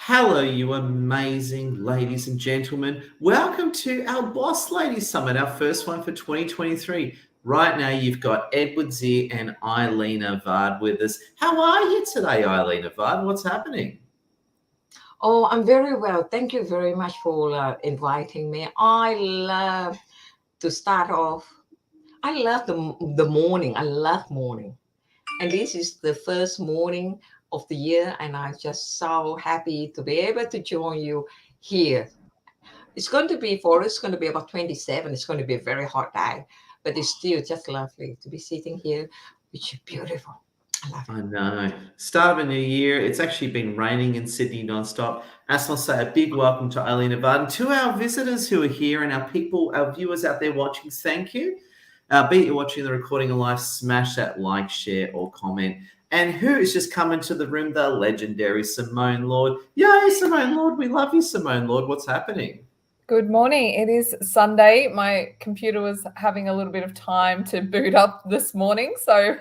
Hello, you amazing ladies and gentlemen. Welcome to our Boss Ladies Summit, our first one for 2023. Right now, you've got Edward Zier and Eileen Avad with us. How are you today, Eileen Avad? What's happening? Oh, I'm very well. Thank you very much for inviting me. I love to start off. I love the morning. I love morning. And this is the first morning of the year, and I'm just so happy to be able to join you here. It's going to be for us, it's going to be about 27. It's going to be a very hot day, but it's still just lovely to be sitting here, which is beautiful. I love it. I know. Start of a new year. It's actually been raining in Sydney nonstop. As I'll say, a big welcome to Eileen Avad and to our visitors who are here and our people, our viewers out there watching. Thank you. Be it you're watching the recording or live, smash that like, share, or comment. And who is just coming to the room? The legendary Simone Lord. Yay, Simone Lord. We love you, Simone Lord. What's happening? Good morning. It is Sunday. My computer was having a little bit of time to boot up this morning. So,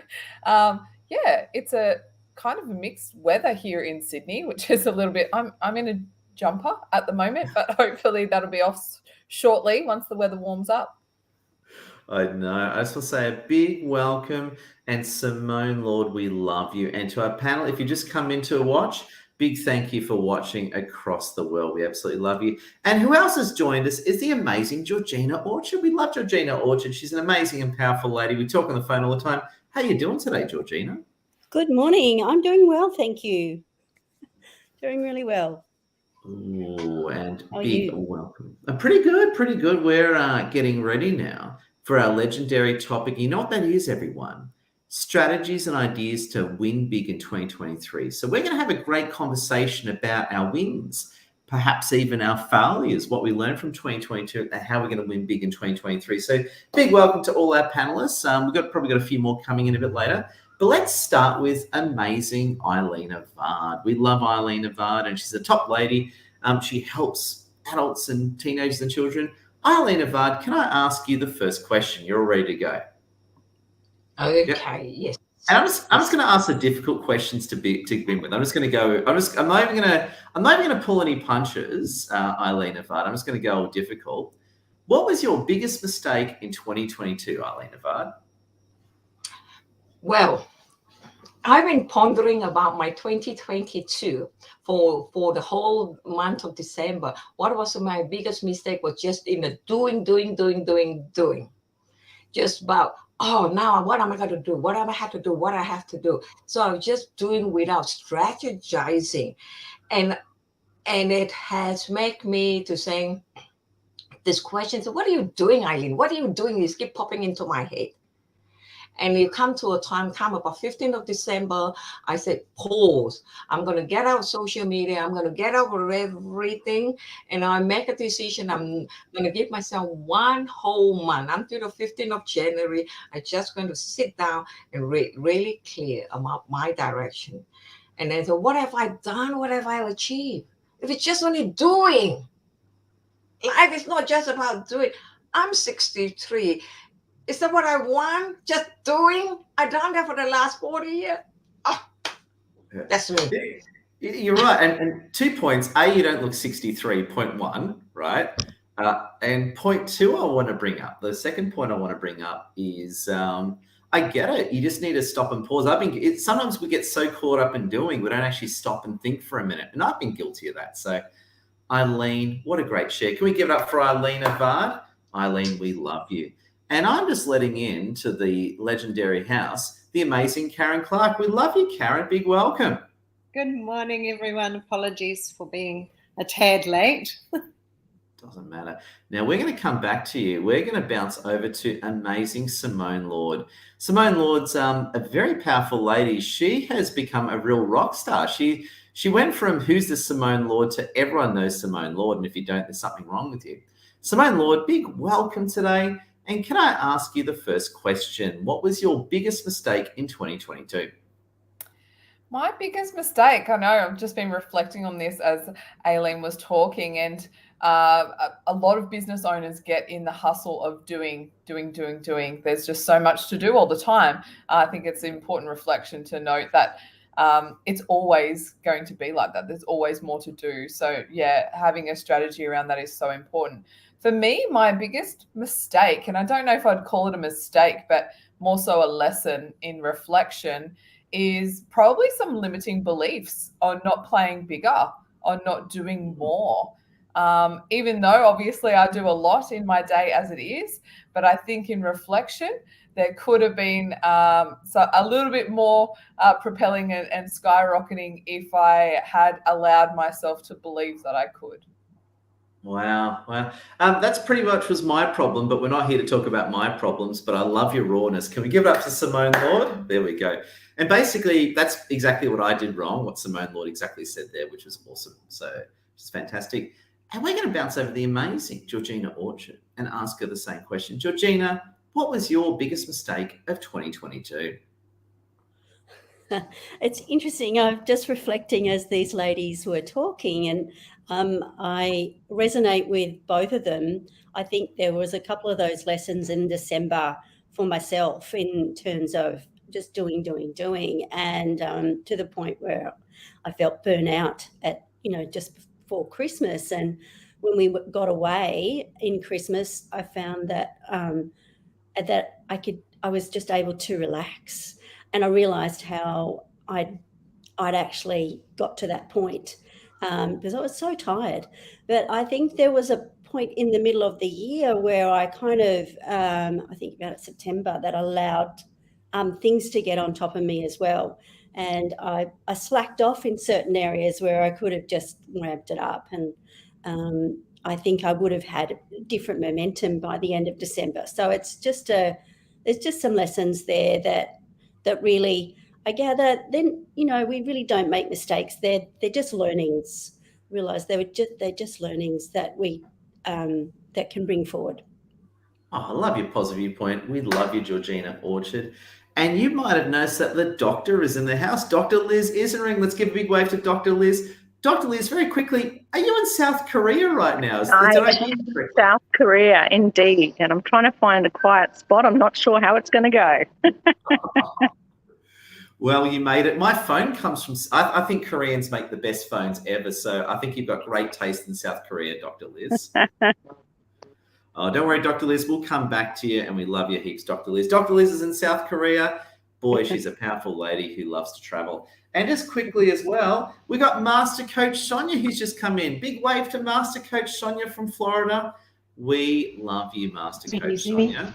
it's a kind of a mixed weather here in Sydney, which is a little bit, I'm in a jumper at the moment, but hopefully that'll be off shortly once the weather warms up. I know. I just want to say a big welcome. And Simone Lord, we love you. And to our panel, if you just come in to watch, big thank you for watching across the world. We absolutely love you. And who else has joined us is the amazing Georgina Orchard. We love Georgina Orchard. She's an amazing and powerful lady. We talk on the phone all the time. How you doing today, Georgina? Good morning. I'm doing well, thank you. Doing really well. Ooh, and How are big you? welcome. Pretty good, pretty good. We're getting ready now for our legendary topic. You know what that is, everyone? Strategies and ideas to win big in 2023. So we're going to have a great conversation about our wins, perhaps even our failures, what we learned from 2022 and how we're going to win big in 2023. So big welcome to all our panelists. We've probably got a few more coming in a bit later. But let's start with amazing Eileen Avad. We love Eileen Avad, and she's a top lady. She helps adults and teenagers and children. Eileen Avad, can I ask you the first question? You're all ready to go. Okay, Yep. yes. And I'm just going to ask the difficult questions to begin with. I'm just going to go. I'm not even going to pull any punches, Eileen Avad. I'm just going to go difficult. What was your biggest mistake in 2022, Eileen Avad? Well, I've been pondering about my 2022 for the whole month of December. What was my biggest mistake was just in the doing. Just about, oh, now what am I going to do? What am I have to do? What I have to do? So I'm just doing without strategizing. And it has made me to saying this question. So what are you doing, Eileen? What are you doing? This keep popping into my head. And you come to a time about 15th of December, I said, pause. I'm going to get out of social media. I'm going to get over everything. And I make a decision. I'm going to give myself one whole month until the 15th of January. I'm just going to sit down and really clear about my direction. And then, so what have I done? What have I achieved? If it's just only doing, life is not just about doing. I'm 63. Is that what I want? Just doing? I've done that for the last 40 years. Oh, that's me. You're right. And 2 points. A, you don't look 63. Point one, right? And point two, I want to bring up. The second point I want to bring up is I get it. You just need to stop and pause. Sometimes we get so caught up in doing, we don't actually stop and think for a minute. And I've been guilty of that. So, Eileen, what a great share. Can we give it up for Eileen Avad? Eileen, we love you. And I'm just letting in to the legendary house, the amazing Karen Clark. We love you, Karen. Big welcome. Good morning, everyone. Apologies for being a tad late. Doesn't matter. Now, we're going to come back to you. We're going to bounce over to amazing Simone Lord. Simone Lord's a very powerful lady. She has become a real rock star. She went from who's the Simone Lord to everyone knows Simone Lord. And if you don't, there's something wrong with you. Simone Lord, big welcome today. And can I ask you the first question? What was your biggest mistake in 2022? My biggest mistake, I know I've just been reflecting on this as Aileen was talking, and a lot of business owners get in the hustle of doing. There's just so much to do all the time. I think it's an important reflection to note that it's always going to be like that. There's always more to do. So yeah, having a strategy around that is so important. For me, my biggest mistake, and I don't know if I'd call it a mistake, but more so a lesson in reflection, is probably some limiting beliefs on not playing bigger, on not doing more. Even though obviously I do a lot in my day as it is, but I think in reflection, there could have been so a little bit more propelling and skyrocketing if I had allowed myself to believe that I could. Wow. That's pretty much was my problem, but we're not here to talk about my problems, but I love your rawness. Can we give it up to Simone Lord? There we go. And basically, that's exactly what I did wrong, what Simone Lord exactly said there, which was awesome. So it's fantastic. And we're going to bounce over the amazing Georgina Orchard and ask her the same question. Georgina, what was your biggest mistake of 2022? It's interesting. I'm just reflecting as these ladies were talking, and I resonate with both of them. I think there was a couple of those lessons in December for myself in terms of just doing, and to the point where I felt burnout at, just before Christmas. And when we got away in Christmas, I found that I was just able to relax. And I realised how I'd actually got to that point because I was so tired. But I think there was a point in the middle of the year where I kind of, I think about September, that allowed things to get on top of me as well. And I slacked off in certain areas where I could have just ramped it up. And I think I would have had different momentum by the end of December. So it's just there's just some lessons there that really, I gather, then, we really don't make mistakes. They're just learnings. Realise they're just learnings that we that can bring forward. Oh, I love your positive viewpoint. We love you, Georgina Orchard. And you might have noticed that the doctor is in the house. Dr. Liz Isering. Let's give a big wave to Dr. Liz. Dr. Liz, very quickly, are you in South Korea right now? I'm in South Korea, indeed, and I'm trying to find a quiet spot. I'm not sure how it's going to go. Well, you made it. My phone comes from, I think Koreans make the best phones ever, so I think you've got great taste in South Korea, Dr. Liz. Oh, don't worry, Dr. Liz, we'll come back to you, and we love you heaps, Dr. Liz. Dr. Liz is in South Korea. Boy, she's a powerful lady who loves to travel. And just quickly as well, we got Master Coach Sonia who's just come in. Big wave to Master Coach Sonia from Florida. We love you, Master Coach Sonia.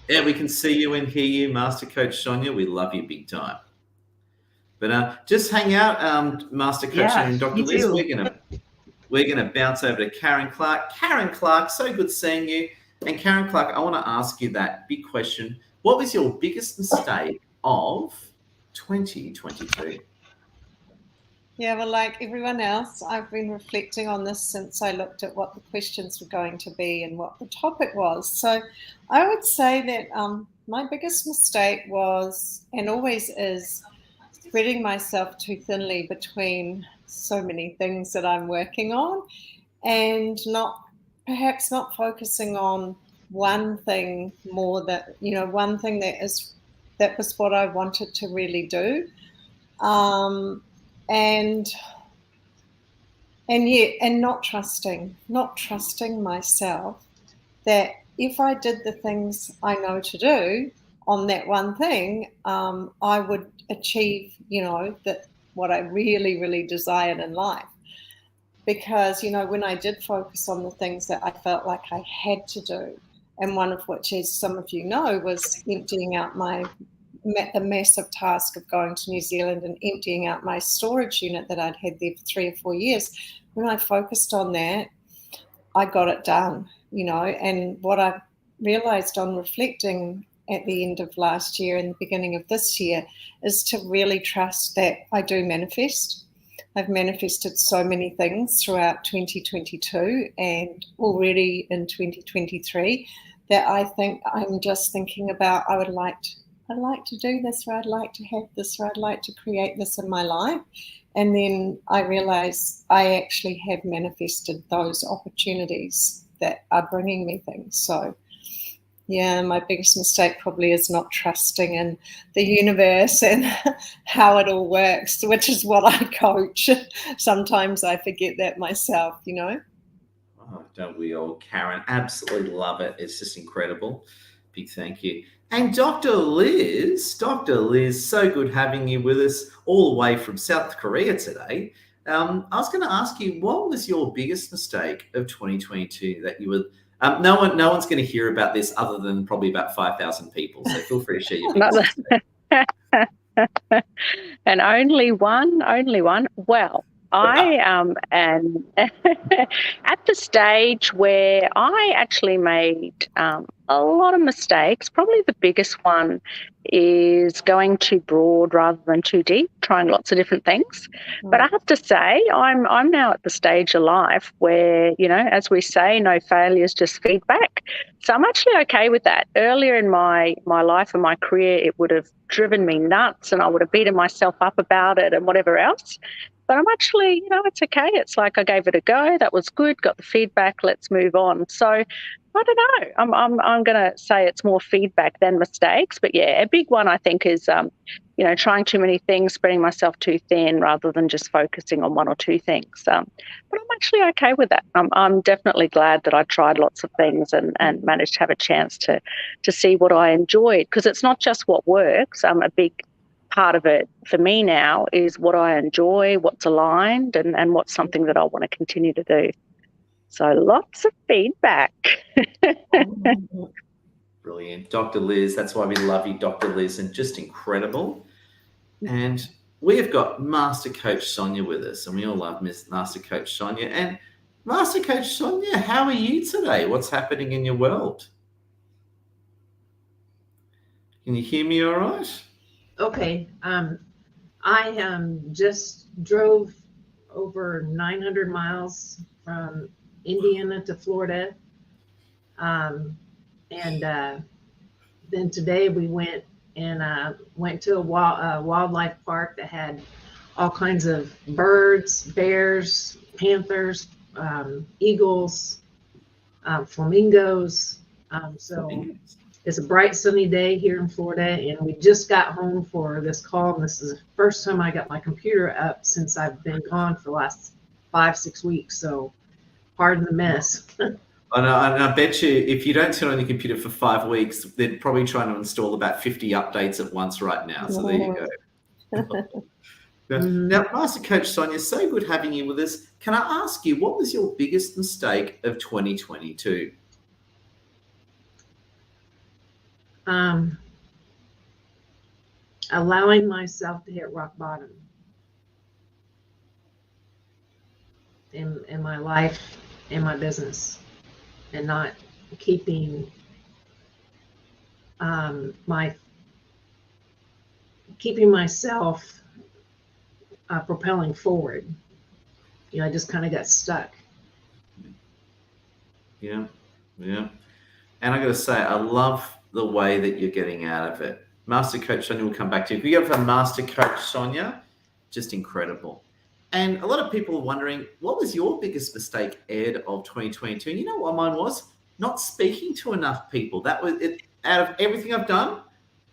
Yeah, we can see you and hear you, Master Coach Sonia. We love you big time. But just hang out, Master Coach Sonia and Dr. Liz. We're gonna bounce over to Karen Clark. Karen Clark, so good seeing you. And Karen Clark, I want to ask you that big question. What was your biggest mistake of 2022? Yeah, well, like everyone else, I've been reflecting on this since I looked at what the questions were going to be and what the topic was. So I would say that my biggest mistake was, and always is, spreading myself too thinly between so many things that I'm working on, and perhaps not focusing on one thing more, that one thing that was what I wanted to really do, and not trusting myself that if I did the things I know to do on that one thing, I would achieve that what I really, really desired in life. Because when I did focus on the things that I felt like I had to do, and one of which, as some of you know, was emptying out the massive task of going to New Zealand and emptying out my storage unit that I'd had there for 3 or 4 years. When I focused on that, I got it done, and what I realized on reflecting at the end of last year and the beginning of this year is to really trust that I do manifest. I've manifested so many things throughout 2022 and already in 2023 that I think I'm just thinking about, I'd like to do this, or I'd like to have this, or I'd like to create this in my life. And then I realize I actually have manifested those opportunities that are bringing me things. So Yeah, my biggest mistake probably is not trusting in the universe and how it all works, which is what I coach. Sometimes I forget that myself, you know. Oh, don't we all, Karen? Absolutely love it. It's just incredible. Big thank you. And Dr. Liz, so good having you with us all the way from South Korea today. I was going to ask you, what was your biggest mistake of 2022 that you would? No one's going to hear about this other than probably about 5,000 people. So feel free to share your biggest mistake. And only one. Well, I am at the stage where I actually made a lot of mistakes. Probably the biggest one is going too broad rather than too deep, trying lots of different things. But I have to say, I'm now at the stage of life where, you know, as we say, no failure is just feedback. So I'm actually okay with that. Earlier in my life and my career, it would have driven me nuts and I would have beaten myself up about it and whatever else. But I'm actually, you know, it's okay. It's like I gave it a go. That was good. Got the feedback. Let's move on. So I don't know. I'm going to say it's more feedback than mistakes. But yeah, a big one I think is, you know, trying too many things, spreading myself too thin rather than just focusing on one or two things. But I'm actually okay with that. I'm definitely glad that I tried lots of things and managed to have a chance to see what I enjoyed, because it's not just what works. A big part of it for me now is what I enjoy, what's aligned, and what's something that I want to continue to do. So lots of feedback. Brilliant. Dr. Liz, that's why we love you, Dr. Liz, and just incredible. And we have got Master Coach Sonia with us, and we all love Master Coach Sonia. And Master Coach Sonia, how are you today? What's happening in your world? Can you hear me all right? Okay. I just drove over 900 miles from Indiana to Florida. And then today we went to a wildlife park that had all kinds of birds, bears, panthers, eagles, flamingos. So it's a bright sunny day here in Florida, and we just got home for this call. And this is the first time I got my computer up since I've been gone for the last 5-6 weeks. So pardon the mess. And I bet you if you don't turn on your computer for 5 weeks, they're probably trying to install about 50 updates at once right now. So there you go. Now, Master Coach Sonia, so good having you with us. Can I ask you, what was your biggest mistake of 2022? Allowing myself to hit rock bottom in my life, in my business, and not keeping myself propelling forward. You know, I just kind of got stuck. Yeah. And I got to say, I love the way that you're getting out of it. Master Coach Sonia will come back to you. If you go for Master Coach Sonia, just incredible. And a lot of people are wondering, what was your biggest mistake, Ed, of 2022? And you know what mine was? Not speaking to enough people. That was it. Out of everything I've done,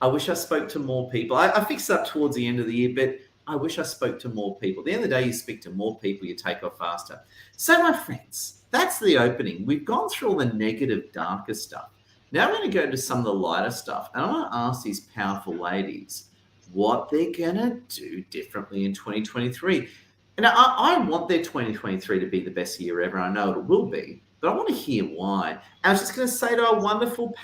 I wish I spoke to more people. I fixed it up towards the end of the year, but I wish I spoke to more people. At the end of the day, you speak to more people, you take off faster. So, my friends, that's the opening. We've gone through all the negative, darker stuff. Now I'm going to go to some of the lighter stuff, and I want to ask these powerful ladies what they're going to do differently in 2023. And I want their 2023 to be the best year ever. I know it will be, but I want to hear why. I was just going to say to our wonderful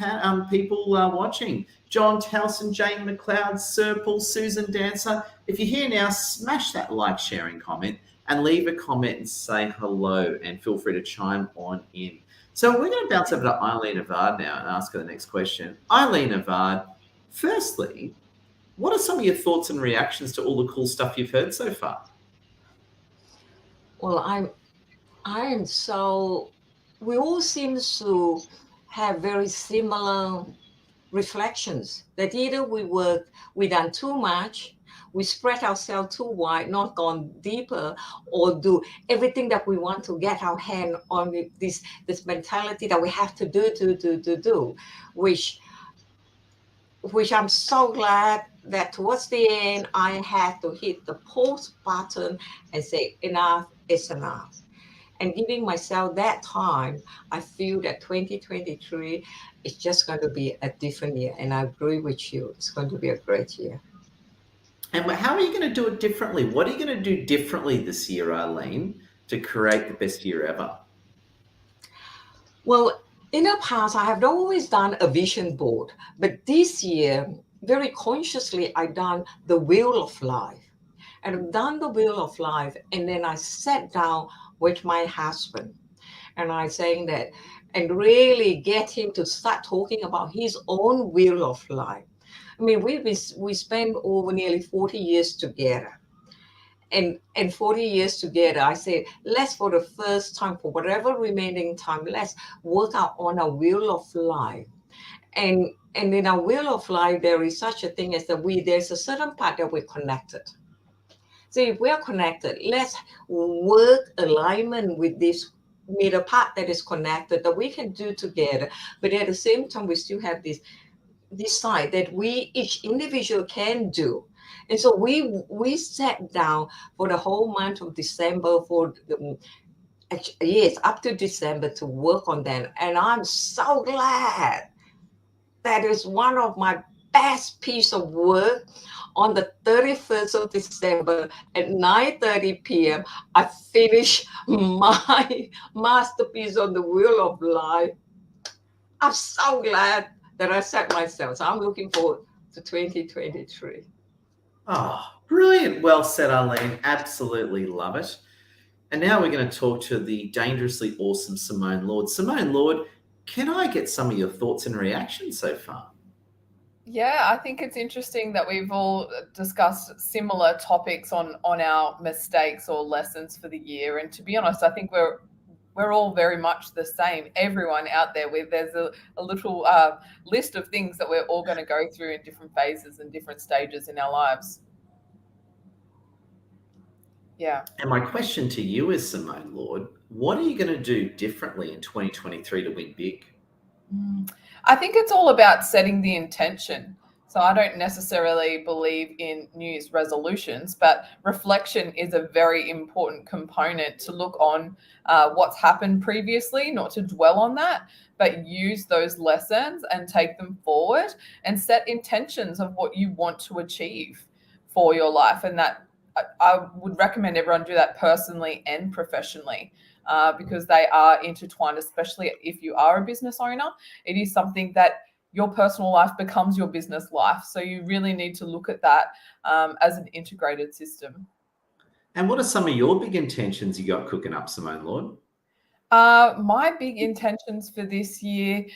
people watching, John Towson, Jane McLeod, Serpil, Susan Dancer, if you're here now, smash that like, share, and comment, and leave a comment and say hello, and feel free to chime on in. So we're going to bounce over to Eileen Avad now and ask her the next question. Eileen Avad, firstly, what are some of your thoughts and reactions to all the cool stuff you've heard so far? Well, we all seem to have very similar reflections that either we done too much, we spread ourselves too wide, not gone deeper, or do everything that we want to get our hand on this mentality that we have to do, which I'm so glad that towards the end I had to hit the pause button and say enough is enough. And giving myself that time, I feel that 2023 is just going to be a different year. And I agree with you. It's going to be a great year. And how are you going to do it differently? What are you going to do differently this year, Arlene, to create the best year ever? Well, in the past, I have always done a vision board. But this year, very consciously, I've done the Wheel of Life. And I've done the Wheel of Life. And then I sat down with my husband and I saying that, and really get him to start talking about his own wheel of life. I mean, we spent over nearly 40 years together, and 40 years together, I said, let's, for the first time, for whatever remaining time, let's work out on a wheel of life. And in our wheel of life, there is such a thing as that there's a certain part that we're connected. So if we're connected, let's work alignment with this middle part that is connected that we can do together. But at the same time, we still have this side that we each individual can do. And so we sat down for the whole month of December, up to December, to work on that. And I'm so glad that is one of my best piece of work. On the 31st of December at 9:30 p.m., I finished my masterpiece on the Wheel of Life. I'm so glad that I set myself. So I'm looking forward to 2023. Oh, brilliant. Well said, Arlene. Absolutely love it. And now we're going to talk to the dangerously awesome Simone Lord. Simone Lord, can I get some of your thoughts and reactions so far? Yeah, I think it's interesting that we've all discussed similar topics on our mistakes or lessons for the year. And to be honest, I think we're all very much the same. Everyone out there, there's a little list of things that we're all going to go through in different phases and different stages in our lives. Yeah. And my question to you is, Simone Lord, what are you going to do differently in 2023 to win big? I think it's all about setting the intention. So I don't necessarily believe in New Year's resolutions, but reflection is a very important component to look on what's happened previously, not to dwell on that, but use those lessons and take them forward and set intentions of what you want to achieve for your life. And that I would recommend everyone do that personally and professionally. Because they are intertwined, especially if you are a business owner. It is something that your personal life becomes your business life. So you really need to look at that as an integrated system. And what are some of your big intentions you got cooking up, Simone Lord? My big intentions for this year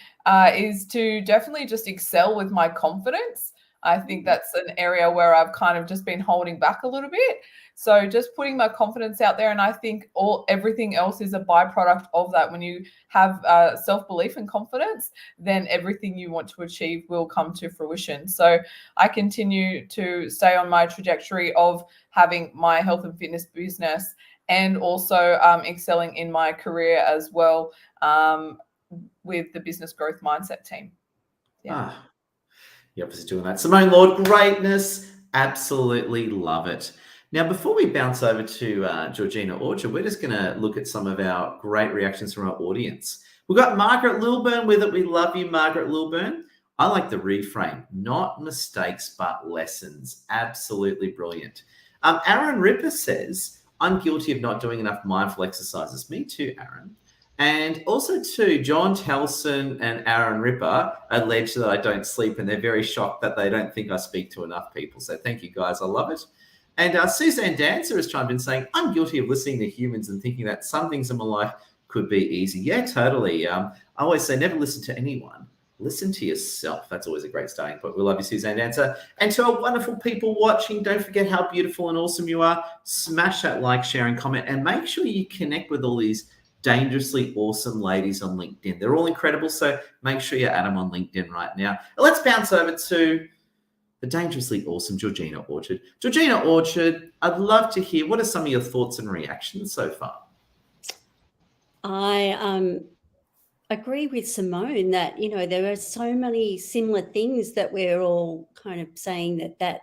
is to definitely just excel with my confidence. I think that's an area where I've kind of just been holding back a little bit. So just putting my confidence out there, and I think everything else is a byproduct of that. When you have self-belief and confidence, then everything you want to achieve will come to fruition. So I continue to stay on my trajectory of having my health and fitness business and also excelling in my career as well with the Business Growth Mindset team. Yeah. You're obviously doing that. Simone Lord, greatness. Absolutely love it. Now, before we bounce over to Georgina Orchard, we're just going to look at some of our great reactions from our audience. We've got Margaret Lilburn with it. We love you, Margaret Lilburn. I like the reframe, not mistakes, but lessons. Absolutely brilliant. Aaron Ripper says, I'm guilty of not doing enough mindful exercises. Me too, Aaron. And also, too, John Telson and Aaron Ripper allege that I don't sleep, and they're very shocked that they don't think I speak to enough people. So thank you, guys. I love it. And Suzanne Dancer has chimed in saying, I'm guilty of listening to humans and thinking that some things in my life could be easy. Yeah, totally. I always say never listen to anyone. Listen to yourself. That's always a great starting point. We love you, Suzanne Dancer. And to our wonderful people watching, don't forget how beautiful and awesome you are. Smash that like, share, and comment. And make sure you connect with all these dangerously awesome ladies on LinkedIn. They're all incredible, so make sure you add them on LinkedIn right now. Let's bounce over to the dangerously awesome Georgina Orchard. Georgina Orchard, I'd love to hear, what are some of your thoughts and reactions so far? I agree with Simone that, there are so many similar things that we're all kind of saying that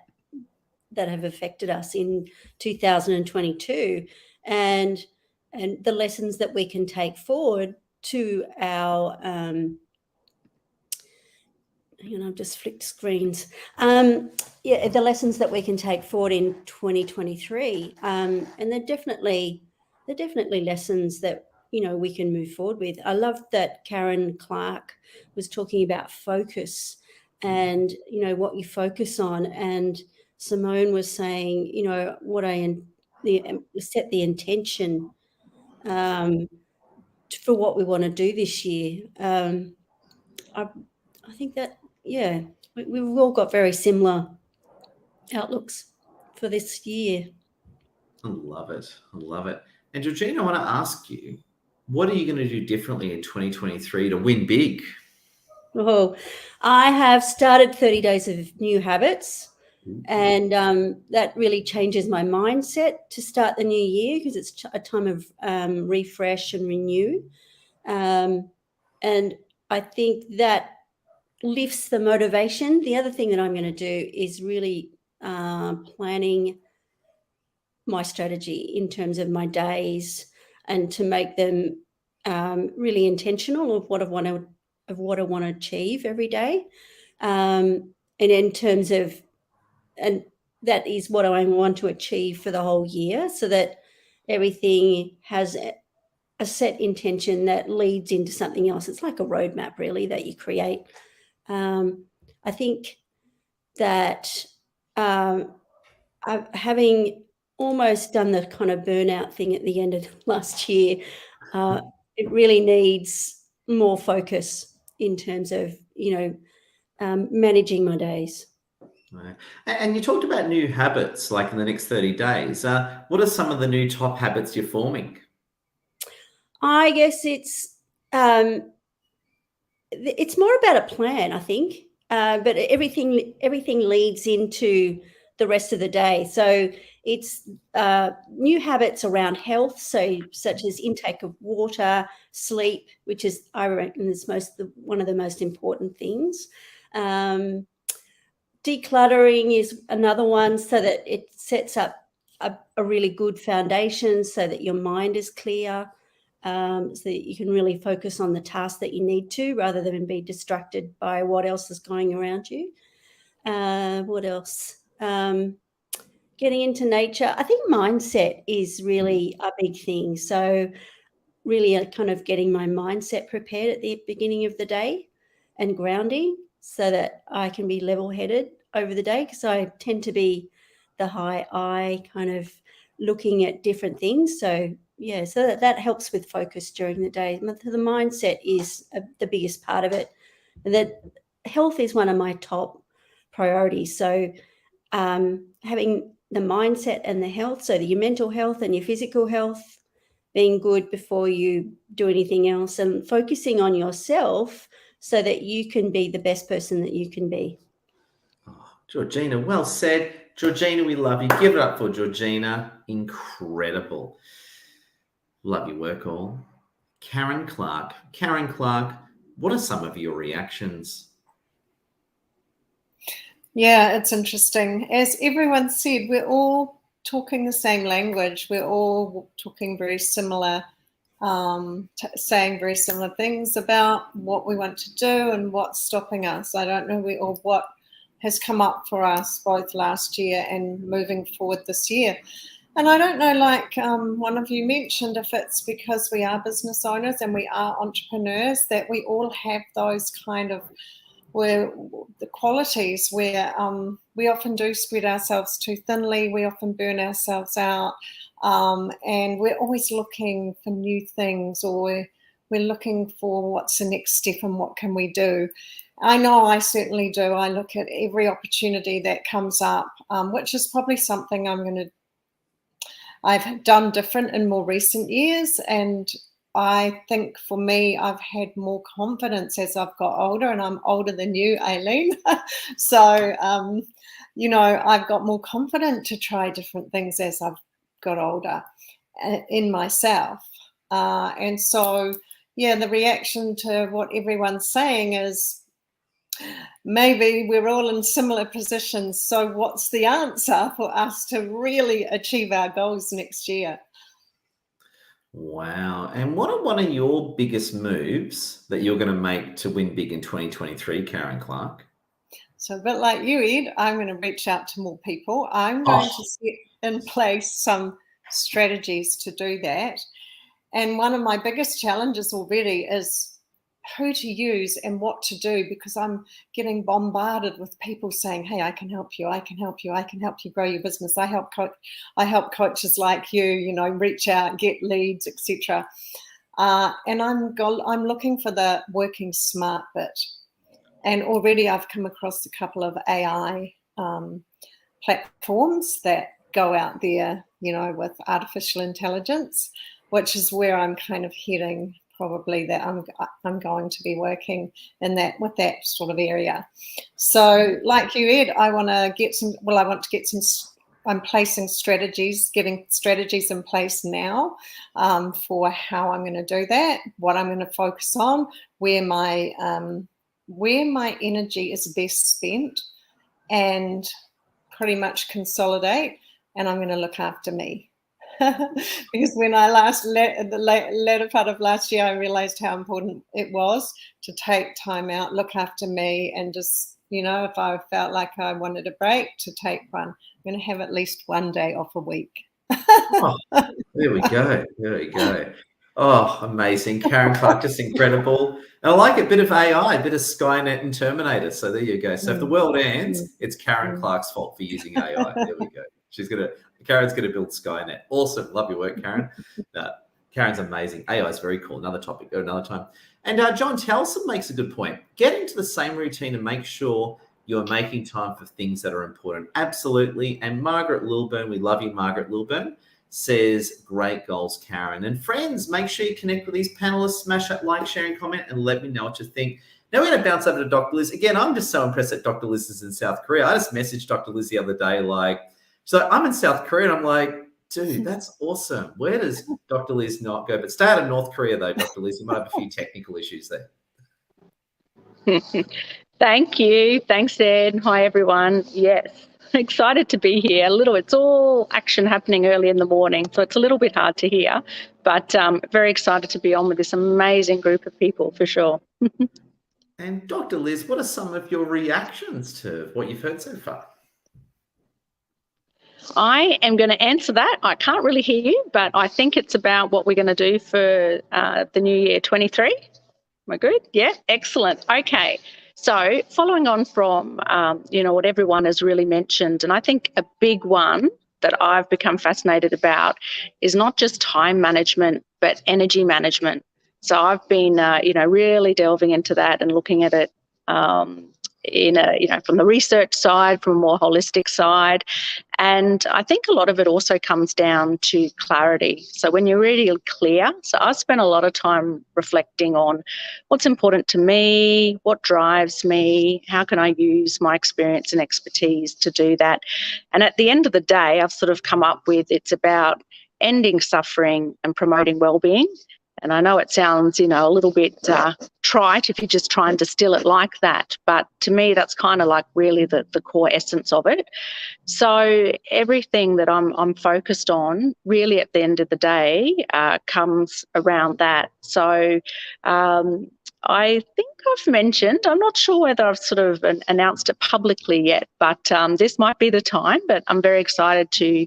have affected us in 2022, and the lessons that we can take forward to our I've just flicked screens. The lessons that we can take forward in 2023, and they're definitely lessons that we can move forward with. I love that Karen Clark was talking about focus and what you focus on, and Simone was saying set the intention for what we want to do this year. I think that, we've all got very similar outlooks for this year. I love it. I love it. And Georgina, I want to ask you, what are you going to do differently in 2023 to win big? Oh, I have started 30 days of new habits, and that really changes my mindset to start the new year, because it's a time of refresh and renew. And I think that lifts the motivation. The other thing that I'm going to do is really planning my strategy in terms of my days, and to make them really intentional of what I want to achieve every day, and in terms of, and that is what I want to achieve for the whole year, so that everything has a set intention that leads into something else. It's like a roadmap, really, that you create. I think that having almost done the kind of burnout thing at the end of last year, it really needs more focus in terms of, managing my days. Right. And you talked about new habits, like in the next 30 days. What are some of the new top habits you're forming? I guess it's more about a plan, I think, but everything leads into the rest of the day. So it's new habits around health, such as intake of water, sleep, which is, I reckon, is one of the most important things. Decluttering is another one, so that it sets up a really good foundation, so that your mind is clear, so that you can really focus on the task that you need to, rather than be distracted by what else is going around you. What else? Getting into nature. I think mindset is really a big thing. So really kind of getting my mindset prepared at the beginning of the day, and grounding, so that I can be level-headed over the day, because I tend to be the high eye, kind of looking at different things. So so that helps with focus during the day. The mindset is the biggest part of it. And that health is one of my top priorities. So having the mindset and the health, so your mental health and your physical health being good before you do anything else, and focusing on yourself so that you can be the best person that you can be. Oh, Georgina, well said. Georgina, we love you. Give it up for Georgina. Incredible. Love your work all. Karen Clark. Karen Clark, what are some of your reactions? Yeah, it's interesting. As everyone said, we're all talking the same language. We're all talking very similar, saying very similar things about what we want to do and what's stopping us. I don't know or what has come up for us both last year and moving forward this year. And I don't know, like one of you mentioned, if it's because we are business owners and we are entrepreneurs, that we all have those kind of the qualities where we often do spread ourselves too thinly, we often burn ourselves out, and we're always looking for new things, or we're looking for what's the next step and what can we do. I know I certainly do. I look at every opportunity that comes up, which is probably something I've done different in more recent years, and I think for me, I've had more confidence as I've got older, and I'm older than you, Aileen. So, you know, I've got more confident to try different things as I've got older in myself. And so, yeah, the reaction to what everyone's saying is maybe we're all in similar positions. So what's the answer for us to really achieve our goals next year? Wow. And what are one of your biggest moves that you're going to make to win big in 2023, Karen Clark? So a bit like you, Ed, I'm going to reach out to more people. I'm going to set in place some strategies to do that. And one of my biggest challenges already is who to use and what to do, because I'm getting bombarded with people saying, hey, I can help you, I can help you, I can help you grow your business. I help coaches like you, you know, reach out, get leads, etc. And I'm looking for the working smart bit. And already I've come across a couple of AI platforms that go out there, you know, with artificial intelligence, which is where I'm kind of heading, probably, that I'm going to be working in that, with that sort of area. So like you, Ed, I want to get some, I'm placing strategies, getting strategies in place now for how I'm going to do that, what I'm going to focus on, where my energy is best spent, and pretty much consolidate. And I'm going to look after me. Because when I the latter part of last year, I realized how important it was to take time out, look after me, and just, you know, if I felt like I wanted a break, to take one. I'm going to have at least one day off a week. Oh, there we go. There we go. Oh, amazing. Karen Clark, just incredible. And I like a bit of AI, a bit of Skynet and Terminator. So there you go. So if the world ends, it's Karen Clark's fault for using AI. There we go. Karen's going to build Skynet. Awesome. Love your work, Karen. Karen's amazing. AI is very cool. Another topic, another time. And John Towson makes a good point. Get into the same routine and make sure you're making time for things that are important. Absolutely. And Margaret Lilburn, we love you, Margaret Lilburn, says, great goals, Karen. And friends, make sure you connect with these panelists, smash that like, share, and comment, and let me know what you think. Now we're going to bounce over to Dr. Liz. Again, I'm just so impressed that Dr. Liz is in South Korea. I just messaged Dr. Liz the other day, so I'm in South Korea, and I'm like, dude, that's awesome. Where does Dr. Liz not go? But stay out of North Korea, though, Dr. Liz. You might have a few technical issues there. Thank you. Thanks, Ed. Hi, everyone. Yes, excited to be here. It's all action happening early in the morning, so it's a little bit hard to hear, but very excited to be on with this amazing group of people, for sure. And Dr. Liz, what are some of your reactions to what you've heard so far? I am going to answer that. I can't really hear you, but I think it's about what we're going to do for the new year 23. Am I good? Yeah, excellent. Okay. So following on from, what everyone has really mentioned, and I think a big one that I've become fascinated about is not just time management, but energy management. So I've been, really delving into that and looking at it from the research side, from a more holistic side. And I think a lot of it also comes down to clarity. So when you're really clear, so I spent a lot of time reflecting on what's important to me, what drives me, how can I use my experience and expertise to do that. And at the end of the day, I've sort of come up with, it's about ending suffering and promoting well-being. And I know it sounds, a little bit trite if you just try and distill it like that. But to me, that's kind of like really the core essence of it. So everything that I'm focused on really at the end of the day comes around that. So I think I've mentioned, I'm not sure whether I've sort of announced it publicly yet, but this might be the time. But I'm very excited to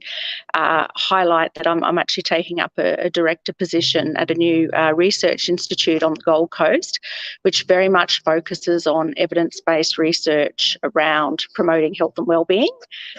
highlight that I'm actually taking up a director position at a new research institute on the Gold Coast, which very much focuses on evidence-based research around promoting health and wellbeing.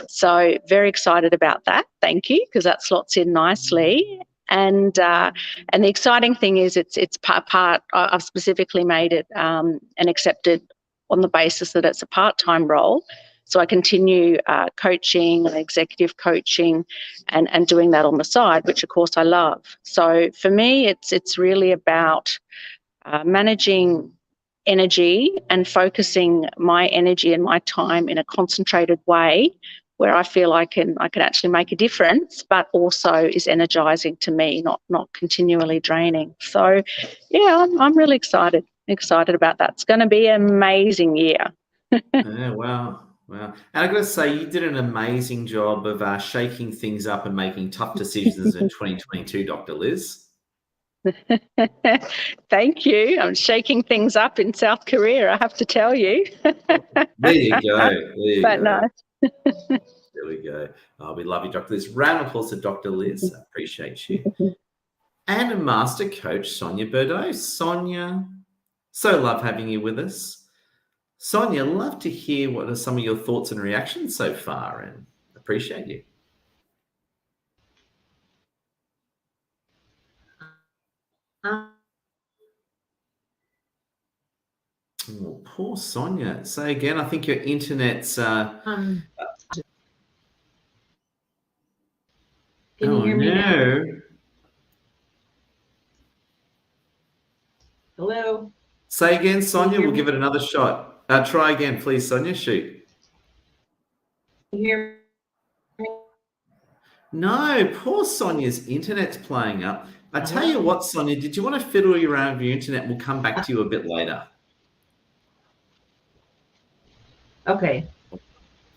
So very excited about that. Thank you, because that slots in nicely. And the exciting thing is it's part. I've specifically made it and accepted on the basis that it's a part-time role. So I continue coaching and executive coaching and doing that on the side, which of course I love. So for me, it's really about managing energy and focusing my energy and my time in a concentrated way where I feel I can actually make a difference, but also is energizing to me, not continually draining. So yeah, I'm really excited about that. It's going to be an amazing year. Yeah, wow. And I've got to say, you did an amazing job of shaking things up and making tough decisions in 2022, Dr. Liz. Thank you. I'm shaking things up in South Korea, I have to tell you. There you go. No. There we go. Oh, we love you, Dr. Liz. Round of applause to Dr. Liz. I appreciate you. And a master coach, Sonia Bordeaux. Sonia, so love having you with us. Sonia, love to hear what are some of your thoughts and reactions so far, and appreciate you. Oh, poor Sonia. So again, I think your internet's Can you oh hear me now? no. Hello? Say again, Sonia. hear We'll me? give it another shot. Try again, please, Sonia. Shoot. Can you hear me? No, poor Sonia's internet's playing up. I tell you what, Sonia, did you want to fiddle around with your internet? We'll come back to you a bit later. Okay.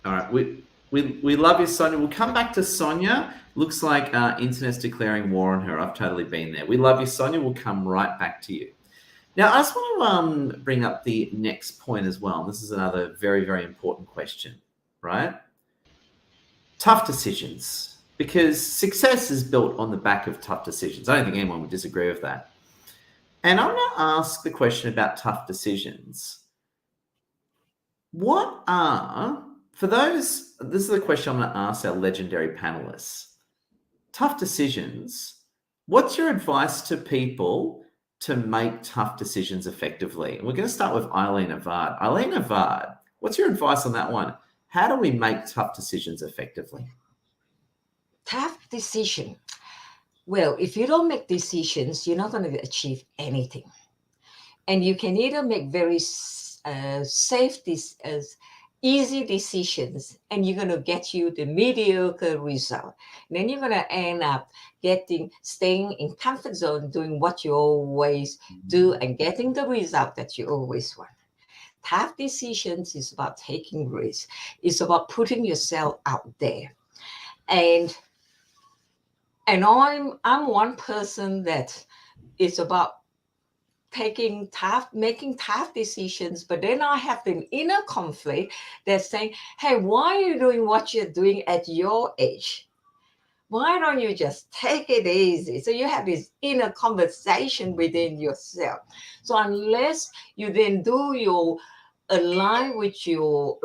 All right. We love you, Sonia. We'll come back to Sonia. Looks like internet's declaring war on her. I've totally been there. We love you, Sonia. We'll come right back to you. Now, I just want to bring up the next point as well. This is another very, very important question, right? Tough decisions, because success is built on the back of tough decisions. I don't think anyone would disagree with that. And I'm going to ask the question about tough decisions. What are, for those, this is the question I'm going to ask our legendary panelists. Tough decisions, what's your advice to people to make tough decisions effectively? And we're going to start with Eileen Avard. Eileen Avard, what's your advice on that one? How do we make tough decisions effectively? Tough decision. Well, if you don't make decisions, you're not going to achieve anything. And you can either make very safe, easy decisions, and you're going to get you the mediocre result. And then you're going to end up staying in comfort zone, doing what you always do and getting the result that you always want. Tough decisions is about taking risks. It's about putting yourself out there. And I'm one person that is about making tough decisions, but then I have the inner conflict that's saying, hey, why are you doing what you're doing at your age? Why don't you just take it easy? So you have this inner conversation within yourself. So unless you then do your align with your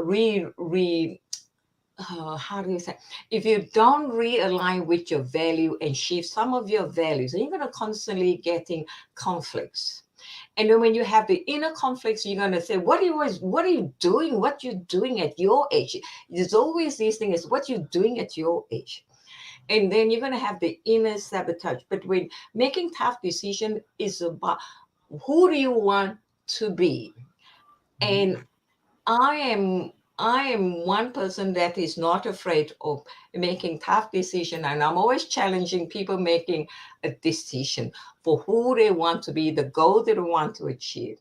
how do you say? If you don't realign with your value and shift some of your values, then you're going to constantly getting conflicts. And then when you have the inner conflicts, you're going to say, what are you doing? What you're doing at your age? There's always these things, what you're doing at your age. And then you're going to have the inner sabotage. But when making tough decisions is about who do you want to be? And I am one person that is not afraid of making tough decisions, and I'm always challenging people making a decision for who they want to be, the goal that they want to achieve.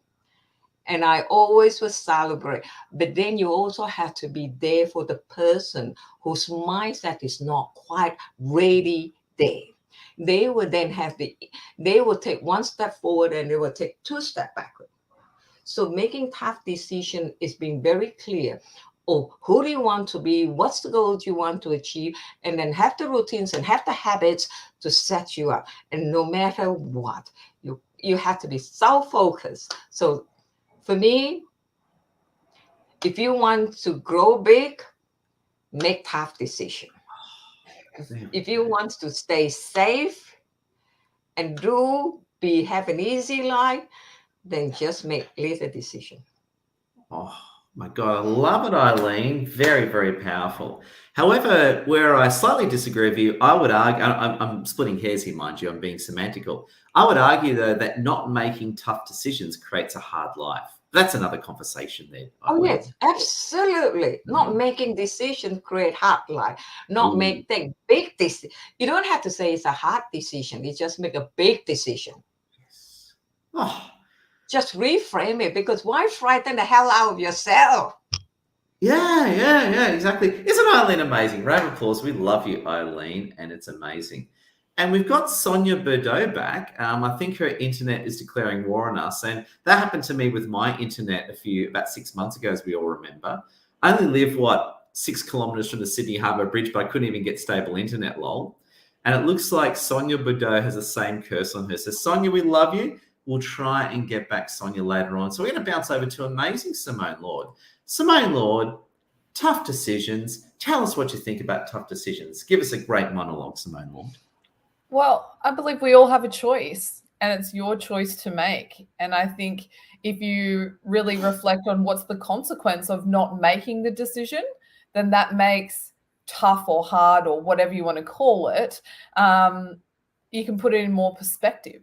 And I always will celebrate. But then you also have to be there for the person whose mindset is not quite ready there. They will then they will take one step forward and they will take two steps backward. So making tough decisions is being very clear. Oh, who do you want to be? What's the goals you want to achieve? And then have the routines and have the habits to set you up. And no matter what, you have to be self-focused. So for me, if you want to grow big, make tough decisions. If you want to stay safe and have an easy life, then just make little decision. Oh, My God, I love it, Eileen. Very, very powerful. However, where I slightly disagree with you, I would argue, I'm splitting hairs here, mind you, I'm being semantical. I would argue, though, that not making tough decisions creates a hard life. That's another conversation there. Oh, yes, absolutely. Not making decisions create hard life. Not making big decisions. You don't have to say it's a hard decision. You just make a big decision. Oh, Just reframe it, because why frighten the hell out of yourself? yeah, exactly. Isn't Eileen amazing? Round of applause. We love you, Eileen, and it's amazing. And we've got Sonia Bordeaux back. I think her internet is declaring war on us. And that happened to me with my internet about 6 months ago, as we all remember. I only live, 6 kilometers from the Sydney Harbour Bridge, but I couldn't even get stable internet, lol. And it looks like Sonia Bordeaux has the same curse on her. So, Sonia, we love you. We'll try and get back Sonia later on. So we're going to bounce over to amazing Simone Lord. Simone Lord, tough decisions. Tell us what you think about tough decisions. Give us a great monologue, Simone Lord. Well, I believe we all have a choice, and it's your choice to make. And I think if you really reflect on what's the consequence of not making the decision, then that makes tough or hard or whatever you want to call it, you can put it in more perspective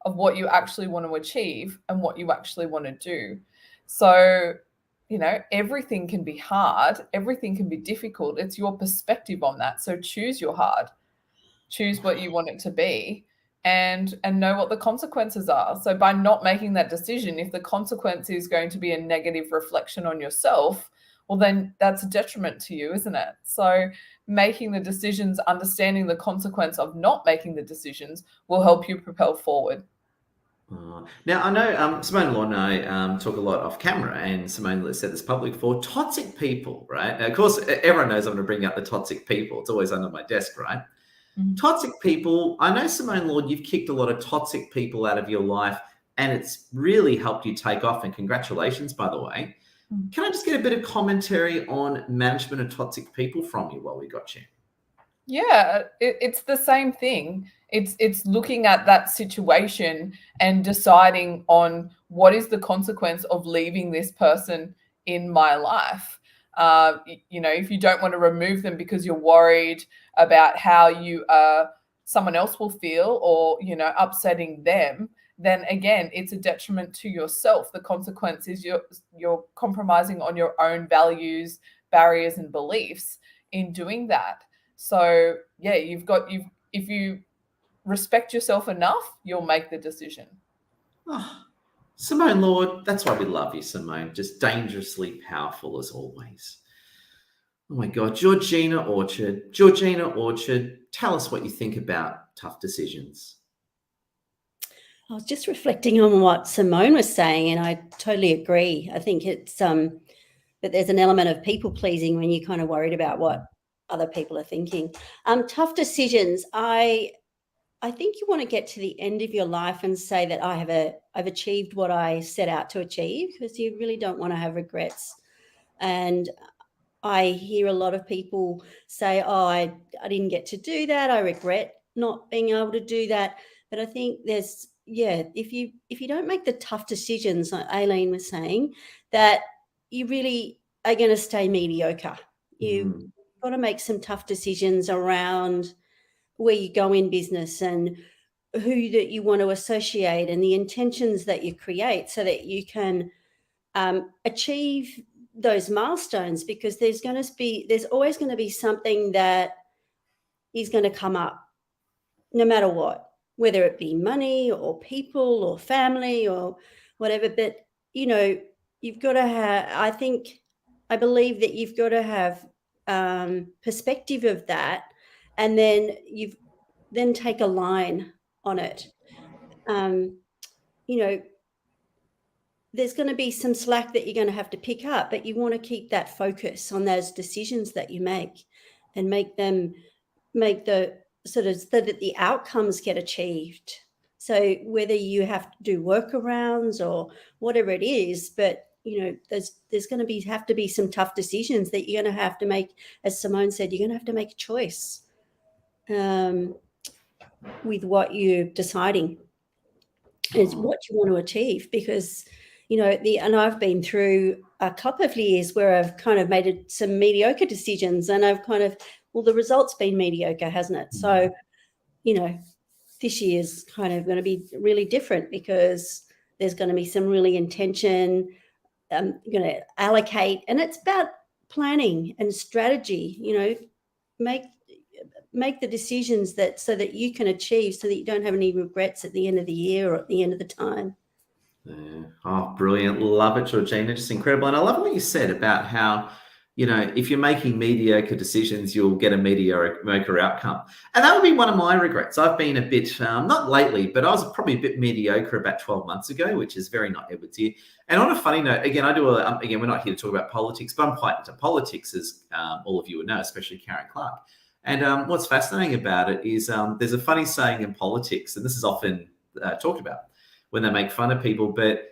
of what you actually want to achieve and what you actually want to do. So, everything can be hard, everything can be difficult. It's your perspective on that. So choose your hard. Choose what you want it to be, and know what the consequences are. So by not making that decision, if the consequence is going to be a negative reflection on yourself, well, then that's a detriment to you, isn't it? So making the decisions, understanding the consequence of not making the decisions will help you propel forward. Now, I know Simone Lord and I talk a lot off camera, and Simone said this public for toxic people, right? Now, of course, everyone knows I'm going to bring up the toxic people. It's always under my desk, right? Toxic people, I know, Simone Lord, you've kicked a lot of toxic people out of your life, and it's really helped you take off, and congratulations, by the way. Can I just get a bit of commentary on management of toxic people from you while we got you? Yeah, it's the same thing. It's looking at that situation and deciding on what is the consequence of leaving this person in my life. If you don't want to remove them because you're worried about how someone else will feel, or, upsetting them, then again, it's a detriment to yourself. The consequence is you're compromising on your own values, barriers, and beliefs in doing that. So yeah, if you respect yourself enough, you'll make the decision. Oh, Simone Lord, that's why we love you, Simone. Just dangerously powerful as always. Oh my God, Georgina Orchard, tell us what you think about tough decisions. I was just reflecting on what Simone was saying, and I totally agree. I think it's that there's an element of people pleasing when you're kind of worried about what other people are thinking. Tough decisions. I think you want to get to the end of your life and say that I've achieved what I set out to achieve, because you really don't want to have regrets. And I hear a lot of people say, oh, I didn't get to do that. I regret not being able to do that. But I think if you don't make the tough decisions, like Aileen was saying, that you really are going to stay mediocre. You've got to make some tough decisions around where you go in business and who that you want to associate and the intentions that you create, so that you can achieve those milestones, because there's always going to be something that is going to come up no matter what, whether it be money or people or family or whatever. But you've got to have, I believe that you've got to have perspective of that, and then then take a line on it. There's going to be some slack that you're going to have to pick up, but you want to keep that focus on those decisions that you make, and make the sort of, so that the outcomes get achieved. So whether you have to do workarounds or whatever it is, but there's going to have to be some tough decisions that you're going to have to make. As Simone said, you're going to have to make a choice with what you're deciding is what you want to achieve, because and I've been through a couple of years where I've kind of made some mediocre decisions, and I've kind of, well, the result's been mediocre, hasn't it? So, you know, this year's kind of going to be really different because there's going to be some really intention. I'm going to allocate, and it's about planning and strategy, you know, make the decisions that so that you can achieve, so that you don't have any regrets at the end of the year or at the end of the time. Yeah. Oh, brilliant. Love it, Georgina. Just incredible. And I love what you said about how, you know, if you're making mediocre decisions, you'll get a mediocre outcome. And that would be one of my regrets. I've been a bit, not lately, but I was probably a bit mediocre about 12 months ago, which is very not Edwards here. And on a funny note, again, again, we're not here to talk about politics, but I'm quite into politics, as all of you would know, especially Karen Clark. And what's fascinating about it is there's a funny saying in politics, and this is often talked about when they make fun of people, but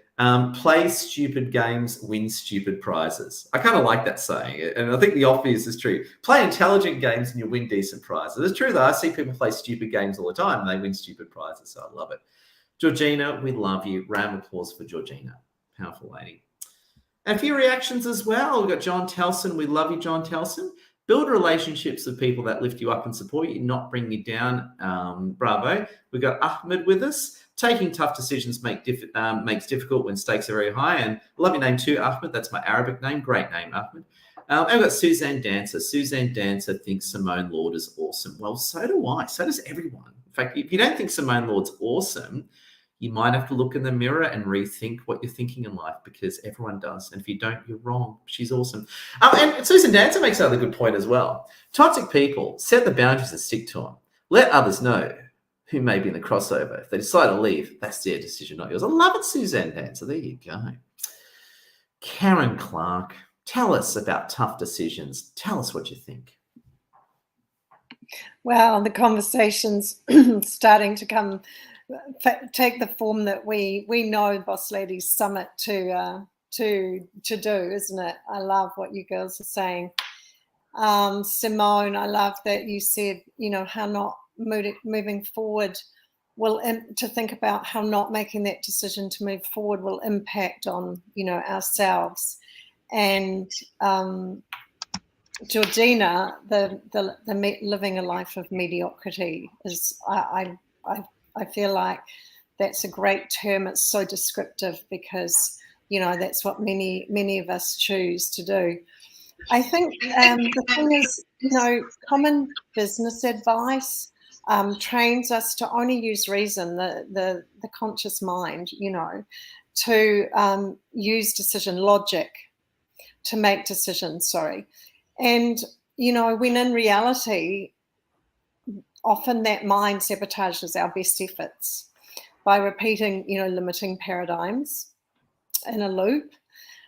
play stupid games, win stupid prizes. I kind of like that saying, and I think the obvious is true. Play intelligent games and you win decent prizes. It's true though. I see people play stupid games all the time and they win stupid prizes, so I love it. Georgina, we love you. Round of applause for Georgina. Powerful lady. And a few reactions as well. We've got John Telson. We love you, John Telson. Build relationships with people that lift you up and support you, not bring you down. Bravo. We've got Ahmed with us. Taking tough decisions makes difficult when stakes are very high. And I love your name too, Ahmed. That's my Arabic name. Great name, Ahmed. And we've got Suzanne Dancer. Suzanne Dancer thinks Simone Lord is awesome. Well, so do I. So does everyone. In fact, if you don't think Simone Lord's awesome, you might have to look in the mirror and rethink what you're thinking in life, because everyone does. And if you don't, you're wrong. She's awesome. And Susan Dancer makes another good point as well. Toxic people, set the boundaries and stick to them. Let others know who may be in the crossover. If they decide to leave, that's their decision, not yours. I love it, Suzanne Dancer. There you go. Karen Clark, tell us about tough decisions. Tell us what you think. Well, the conversation's starting to take the form that we know Boss Ladies Summit to do, isn't it? I love what you girls are saying. Simone, I love that you said, you know, how not moving forward will to think about how not making that decision to move forward will impact on, you know, ourselves. And Georgina, the living a life of mediocrity is, I feel like that's a great term. It's so descriptive because, you know, that's what many of us choose to do. I think the thing is, you know, common business advice trains us to only use reason, the conscious mind, you know, to use decision logic to make decisions, And, you know, when in reality, often that mind sabotages our best efforts by repeating, you know, limiting paradigms in a loop.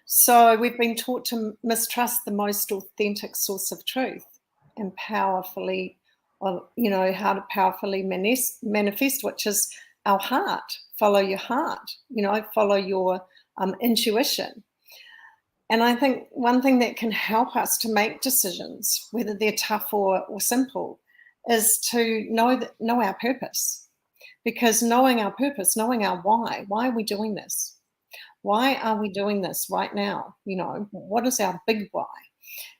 So we've been taught to mistrust the most authentic source of truth and powerfully, you know, how to powerfully manifest, which is our heart. Follow your heart, you know, follow your intuition. And I think one thing that can help us to make decisions, whether they're tough or simple, is to know our purpose. Because knowing our purpose, knowing our why are we doing this? Why are we doing this right now? You know, what is our big why?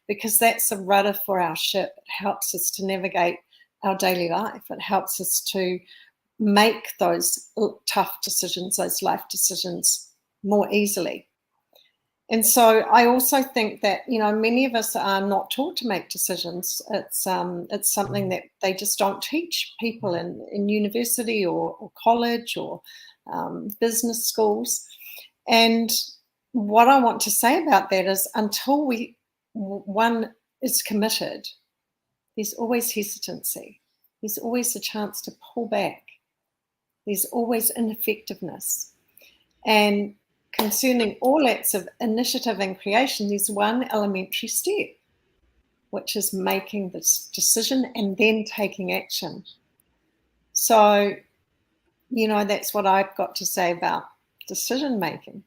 Because that's a rudder for our ship. It helps us to navigate our daily life. It helps us to make those tough decisions, those life decisions more easily. And so I also think that, you know, many of us are not taught to make decisions. It's something that they just don't teach people in university or college or business schools. And what I want to say about that is until one is committed, there's always hesitancy. There's always a chance to pull back. There's always ineffectiveness. And concerning all acts of initiative and creation, there's one elementary step, which is making this decision and then taking action. So, you know, that's what I've got to say about decision making.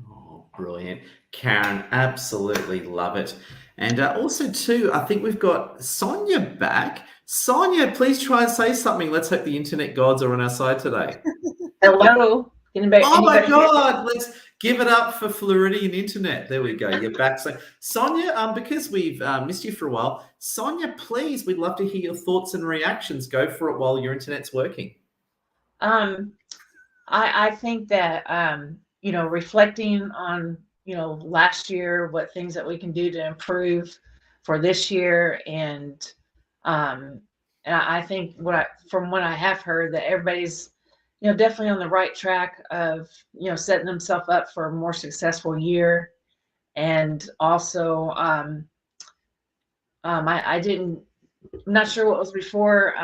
Oh, brilliant. Karen, absolutely love it. And also, too, I think we've got Sonia back. Sonia, please try and say something. Let's hope the internet gods are on our side today. Hello. Oh my God! Give it up for Floridian Internet. There we go. You're back. So, Sonia, because we've missed you for a while, Sonia, please, we'd love to hear your thoughts and reactions. Go for it while your internet's working. I think that, reflecting on, last year, what things that we can do to improve for this year. And I think from what I have heard, that everybody's, definitely on the right track of, setting themselves up for a more successful year. And also, I'm not sure what was before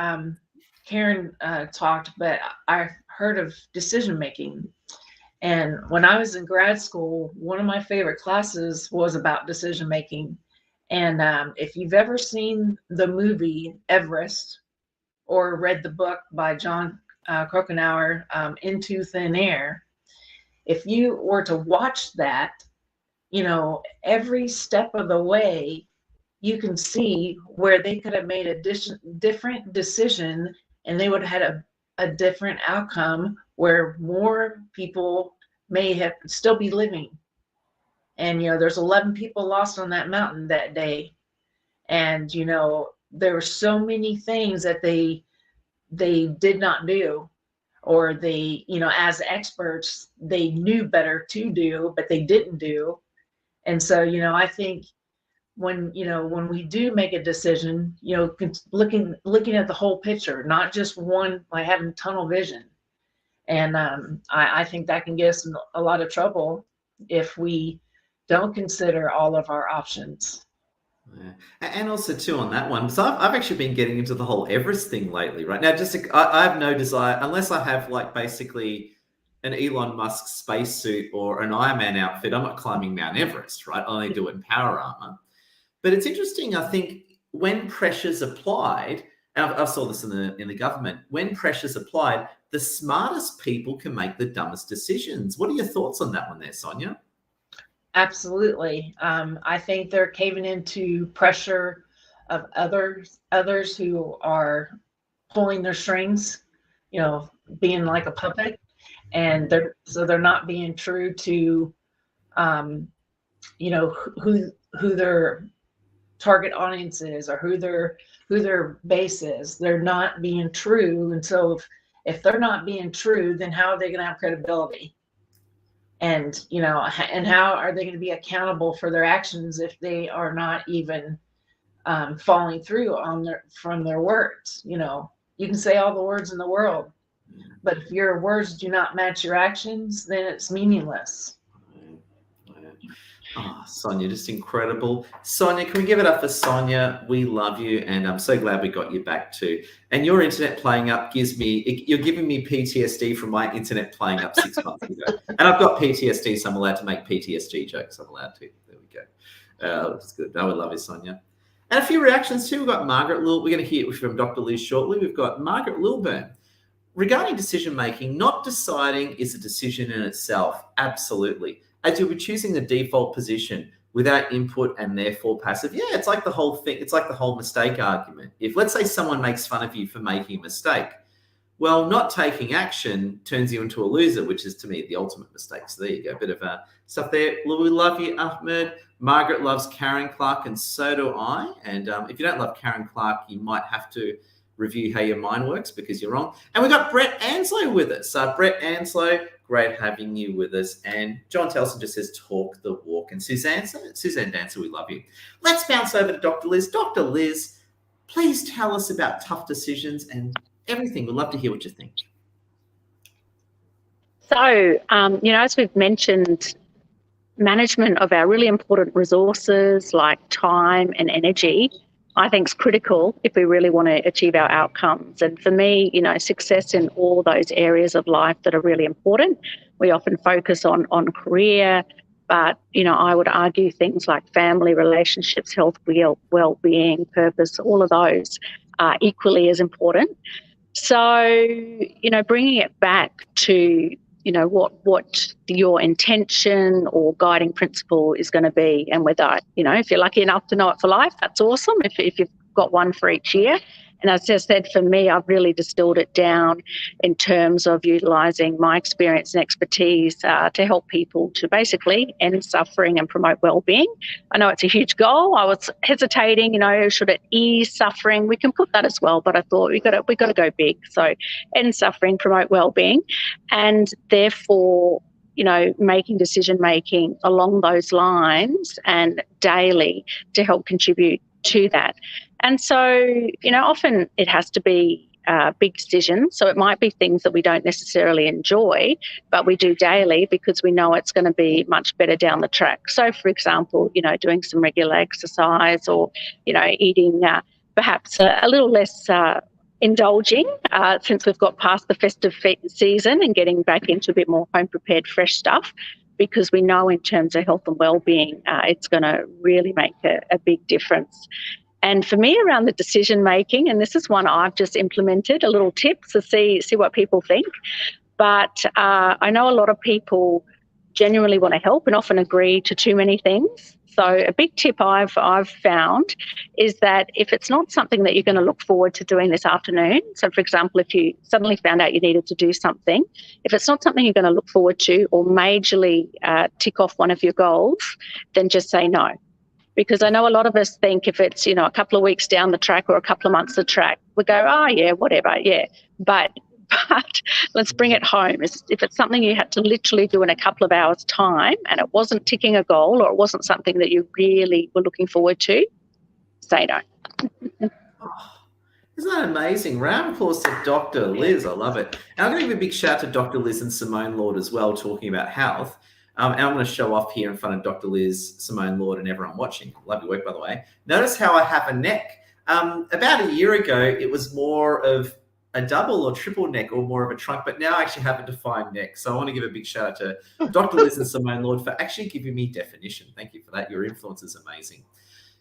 Karen talked, but I heard of decision making. And when I was in grad school, one of my favorite classes was about decision making. And if you've ever seen the movie Everest or read the book by John Krakauer, Into Thin Air, if you were to watch that, every step of the way, you can see where they could have made a different decision, and they would have had a different outcome where more people may have still be living. And, there's 11 people lost on that mountain that day. And, there were so many things that they did not do, or they, as experts, they knew better to do, but they didn't do. And so, I think when we do make a decision, looking at the whole picture, not just one, like having tunnel vision. And I think that can get us in a lot of trouble if we don't consider all of our options. Yeah. And also too on that one, so I've actually been getting into the whole Everest thing lately. Right now, I have no desire, unless I have like basically an Elon Musk spacesuit or an Iron Man outfit. I'm not climbing Mount Everest, right? I only do it in power armor. But it's interesting. I think when pressure's applied, and I saw this in the government, when pressure's applied, the smartest people can make the dumbest decisions. What are your thoughts on that one there, Sonia? Absolutely. I think they're caving into pressure of others who are pulling their strings, being like a puppet, and they're not being true to, who their target audience is, or who their base is. They're not being true, and so if they're not being true, then how are they going to have credibility? And, and how are they going to be accountable for their actions if they are not even following through from their words? You can say all the words in the world, but if your words do not match your actions, then it's meaningless. Oh, Sonia, just incredible. Sonia, can we give it up for Sonia? We love you, and I'm so glad we got you back too. And your internet playing up you're giving me PTSD from my internet playing up 6 months ago. And I've got PTSD, so I'm allowed to make PTSD jokes. I'm allowed to. There we go. That's good. I would love you, Sonia. And a few reactions too. We've got Margaret Lill. We're going to hear from Dr. Liz shortly. We've got Margaret Lilburn. Regarding decision-making, not deciding is a decision in itself. Absolutely. As you'll be choosing the default position without input and therefore passive. Yeah, it's like the whole thing. It's like the whole mistake argument. If, let's say, someone makes fun of you for making a mistake, well, not taking action turns you into a loser, which is, to me, the ultimate mistake. So there you go. A bit of stuff there. We love you, Ahmed. Margaret loves Karen Clark, and so do I. And if you don't love Karen Clark, you might have to review how your mind works, because you're wrong. And we've got Brett Anslow with us. Brett Anslow, great having you with us. And John Telson just says, talk the walk. And Suzanne Dancer, we love you. Let's bounce over to Dr. Liz. Dr. Liz, please tell us about tough decisions and everything. We'd love to hear what you think. So, as we've mentioned, management of our really important resources like time and energy, I think is critical if we really want to achieve our outcomes. And for me, success in all those areas of life that are really important. We often focus on career, but, I would argue things like family, relationships, health, well-being, purpose, all of those are equally as important. So, bringing it back to, what your intention or guiding principle is going to be, and whether, if you're lucky enough to know it for life, that's awesome. If you've got one for each year, And as I said, for me, I've really distilled it down in terms of utilising my experience and expertise to help people to basically end suffering and promote well-being. I know it's a huge goal. I was hesitating, should it ease suffering? We can put that as well, but I thought we got to go big. So end suffering, promote well-being, and therefore, making decision-making along those lines and daily to help contribute to that. And so, often it has to be big decisions. So it might be things that we don't necessarily enjoy, but we do daily because we know it's going to be much better down the track. So, for example, doing some regular exercise or, eating perhaps a little less indulging since we've got past the festive season and getting back into a bit more home-prepared fresh stuff, because we know in terms of health and well-being, it's going to really make a big difference. And for me, around the decision-making, and this is one I've just implemented, a little tip to see what people think, but I know a lot of people genuinely want to help and often agree to too many things. So a big tip I've found is that if it's not something that you're going to look forward to doing this afternoon, so for example, if you suddenly found out you needed to do something, if it's not something you're going to look forward to or majorly tick off one of your goals, then just say no. Because I know a lot of us think if it's, a couple of weeks down the track or a couple of months the track, we go, oh yeah, whatever, yeah. But let's bring it home. If it's something you had to literally do in a couple of hours' time and it wasn't ticking a goal or it wasn't something that you really were looking forward to, say no. Isn't that amazing? Round of applause to Dr. Liz. I love it. And I'm going to give a big shout out to Dr. Liz and Simone Lord as well, talking about health. And I'm going to show off here in front of Dr. Liz, Simone Lord, and everyone watching. Love your work, by the way. Notice how I have a neck. About a year ago, it was more of a double or triple neck or more of a trunk, but now I actually have a defined neck. So I want to give a big shout out to Dr. Liz and Simone Lord for actually giving me definition. Thank you for that. Your influence is amazing.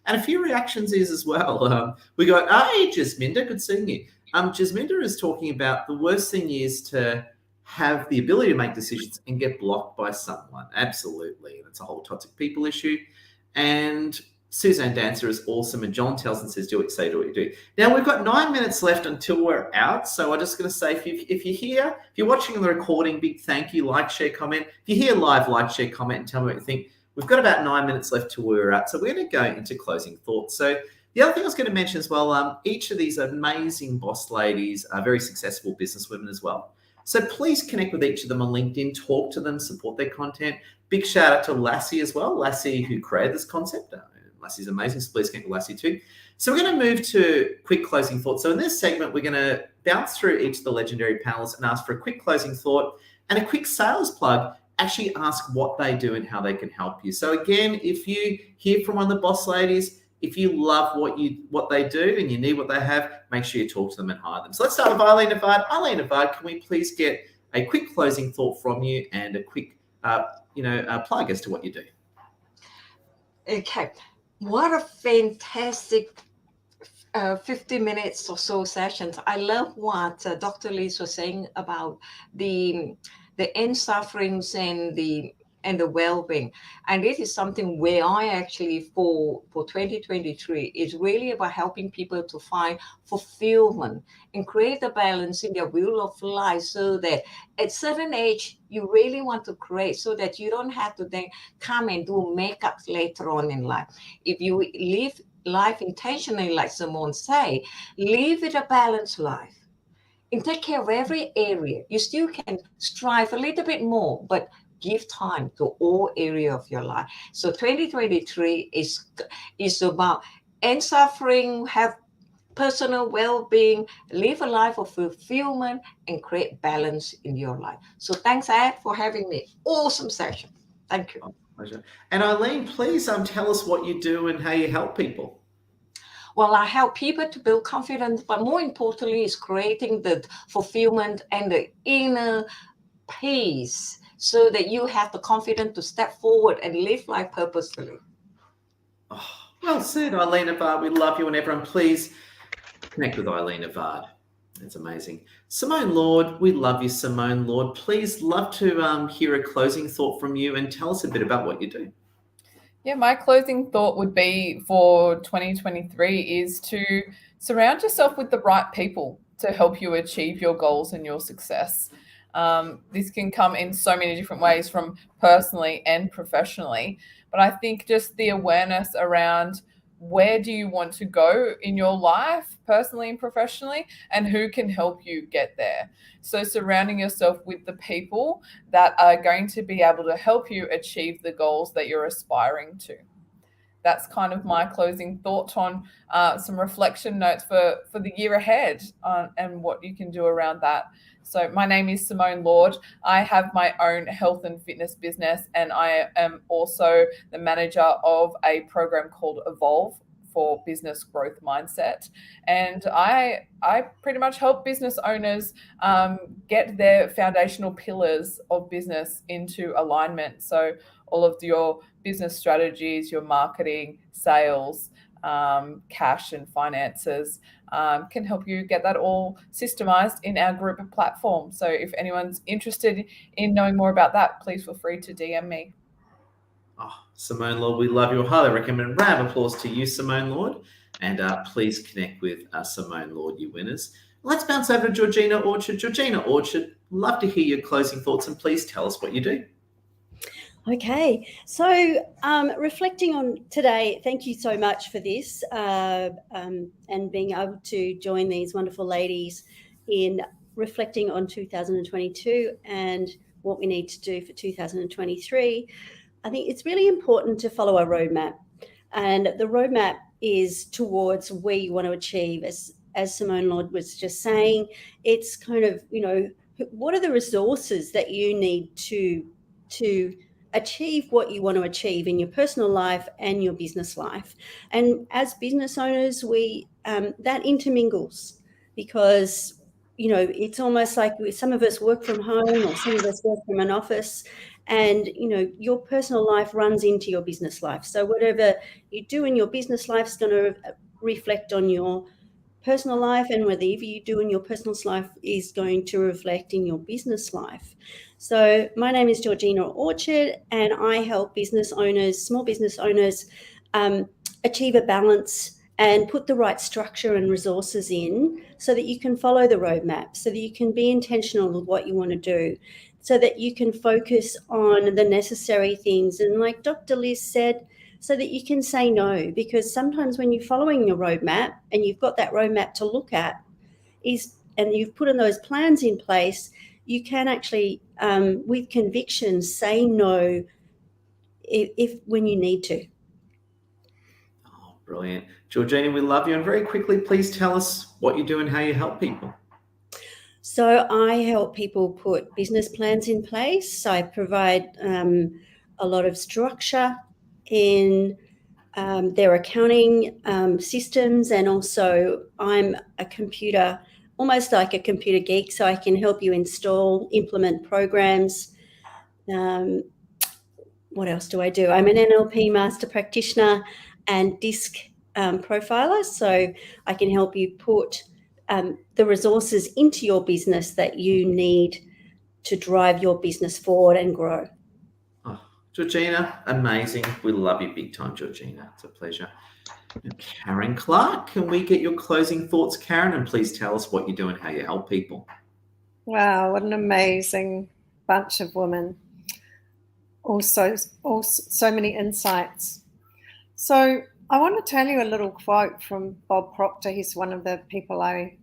And a few reactions is as well. We got, hey, Jasminda, good seeing you. Jasminda is talking about the worst thing is to have the ability to make decisions and get blocked by someone. Absolutely. That's a whole toxic people issue. And Suzanne Dancer is awesome. And John Tellson says, do what you say, do what you do. Now, we've got 9 minutes left until we're out. So I'm just going to say, if you're here, if you're watching the recording, big thank you, like, share, comment. If you're here live, like, share, comment, and tell me what you think. We've got about 9 minutes left till we're out. So we're going to go into closing thoughts. So the other thing I was going to mention as well, each of these amazing boss ladies are very successful businesswomen as well. So please connect with each of them on LinkedIn, talk to them, support their content. Big shout out to Lassie as well. Lassie, who created this concept. Lassie's amazing, so please connect with Lassie too. So we're going to move to quick closing thoughts. So in this segment, we're going to bounce through each of the legendary panelists and ask for a quick closing thought and a quick sales plug. Actually ask what they do and how they can help you. So again, if you hear from one of the boss ladies, if you love what they do and you need what they have, make sure you talk to them and hire them. So let's start with Eileen Navard. Eileen Navard, can we please get a quick closing thought from you and a quick, plug as to what you do? Okay. What a fantastic 50 minutes or so sessions. I love what Dr. Liz was saying about the end sufferings and the well-being. And it is something where I actually, for 2023, is really about helping people to find fulfillment and create a balance in their wheel of life so that at certain age, you really want to create so that you don't have to then come and do makeup later on in life. If you live life intentionally, like Simone say, live with a balanced life and take care of every area. You still can strive a little bit more, but give time to all area of your life. So 2023 is about end suffering, have personal well-being, live a life of fulfillment, and create balance in your life. So thanks, Ed, for having me. Awesome session. Thank you. Pleasure. And Eileen, please tell us what you do and how you help people. Well, I help people to build confidence, but more importantly is creating the fulfillment and the inner peace so that you have the confidence to step forward and live life purposefully. Oh, well said, Eileen Navard. We love you, and everyone, please connect with Eileen Navard. That's amazing. Simone Lord, we love you, Simone Lord. Please love to hear a closing thought from you and tell us a bit about what you do. Yeah, my closing thought would be for 2023 is to surround yourself with the right people to help you achieve your goals and your success. This can come in so many different ways, from personally and professionally. But I think just the awareness around where do you want to go in your life, personally and professionally, and who can help you get there. So surrounding yourself with the people that are going to be able to help you achieve the goals that you're aspiring to. That's kind of my closing thought on some reflection notes for the year ahead and what you can do around that. So my name is Simone Lord. I have my own health and fitness business, and I am also the manager of a program called Evolve for Business Growth Mindset. And I pretty much help business owners get their foundational pillars of business into alignment. So all of your business strategies, your marketing, sales, cash and finances can help you get that all systemized in our group of platforms. So if anyone's interested in knowing more about that, please feel free to DM me. Oh, Simone Lord, we love you. I highly recommend. A round of applause to you, Simone Lord. And please connect with Simone Lord, you winners. Let's bounce over to Georgina Orchard. Georgina Orchard, love to hear your closing thoughts, and please tell us what you do. Okay, so reflecting on today, thank you so much for this and being able to join these wonderful ladies in reflecting on 2022 and what we need to do for 2023. I think it's really important to follow a roadmap, and the roadmap is towards where you want to achieve. As Simone Lord was just saying, it's kind of, what are the resources that you need to achieve what you want to achieve in your personal life and your business life. And as business owners, we that intermingles, because it's almost like some of us work from home or some of us work from an office, and your personal life runs into your business life. So whatever you do in your business life is going to reflect on your personal life, and whatever you do in your personal life is going to reflect in your business life. So my name is Georgina Orchard, and I help business owners, small business owners, achieve a balance and put the right structure and resources in so that you can follow the roadmap, so that you can be intentional with what you want to do, so that you can focus on the necessary things. And like Dr. Liz said, so that you can say no, because sometimes when you're following your roadmap and you've got that roadmap to look at and you've put in those plans in place, you can actually, with conviction, say no if when you need to. Oh, brilliant. Georgina, we love you. And very quickly, please tell us what you do and how you help people. So I help people put business plans in place. I provide a lot of structure in their accounting systems, and also I'm almost like a computer geek, so I can help you install, implement programs. What else do I do? I'm an NLP master practitioner and DISC profiler, so I can help you put the resources into your business that you need to drive your business forward and grow. Oh, Georgina, amazing. We love you big time, Georgina. It's a pleasure. Karen Clark, can we get your closing thoughts, Karen? And please tell us what you do and how you help people. Wow, what an amazing bunch of women. Also so many insights. So I want to tell you a little quote from Bob Proctor. He's one of the people I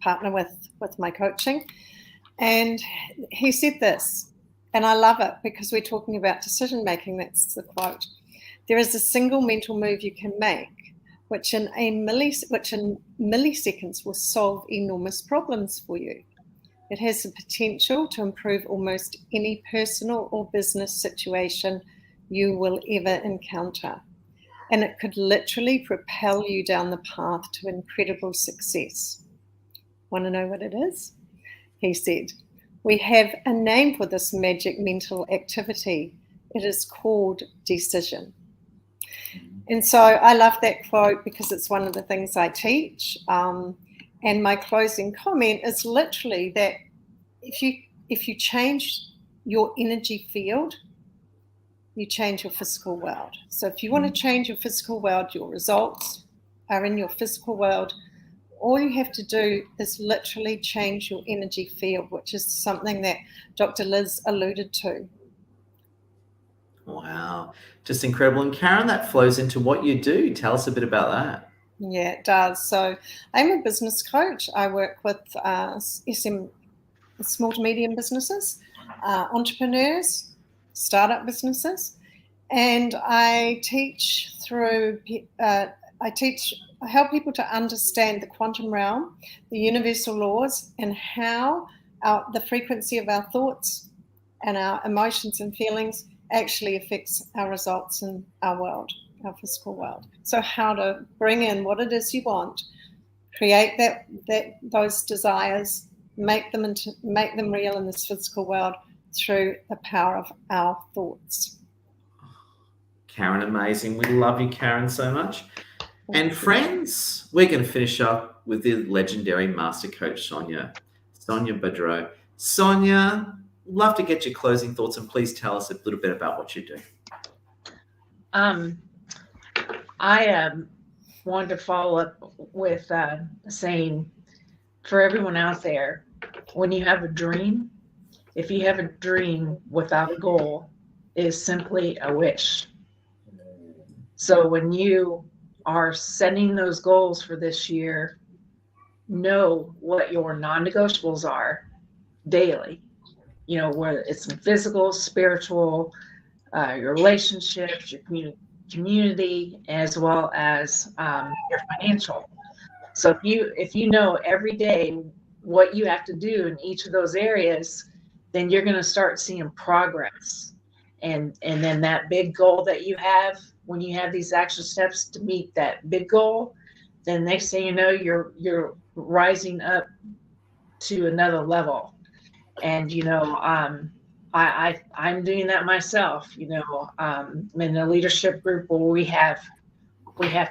partner with my coaching. And he said this, and I love it because we're talking about decision making. That's the quote. There is a single mental move you can make, which in milliseconds will solve enormous problems for you. It has the potential to improve almost any personal or business situation you will ever encounter. And it could literally propel you down the path to incredible success. Want to know what it is? He said, we have a name for this magic mental activity. It is called decision. And so I love that quote because it's one of the things I teach. And my closing comment is literally that if you change your energy field, you change your physical world. So if you want to change your physical world, your results are in your physical world. All you have to do is literally change your energy field, which is something that Dr. Liz alluded to. Wow, just incredible. And Karen, that flows into what you do. Tell us a bit about that. Yeah, it does. So I'm a business coach. I work with small to medium businesses, entrepreneurs, startup businesses, and I teach through. I help people to understand the quantum realm, the universal laws, and how the frequency of our thoughts and our emotions and feelings actually affects our results in our world, our physical world. So how to bring in what it is you want, create those desires, make them real in this physical world through the power of our thoughts. Karen, amazing. We love you, Karen, so much. And friends, we're going to finish up with the legendary master coach, Sonia Boudreau. Sonia, love to get your closing thoughts, and please tell us a little bit about what you do. I wanted to follow up with saying, for everyone out there, when you have a dream, if you have a dream without a goal, it is simply a wish. So when you are setting those goals for this year, know what your non-negotiables are daily. You know, whether it's physical, spiritual, your relationships, your community, as well as your financial. So if you know every day what you have to do in each of those areas, then you're going to start seeing progress. And then that big goal that you have, when you have these action steps to meet that big goal, then next thing you know, you're rising up to another level. And you know, I'm doing that myself. You know, I'm in a leadership group where we have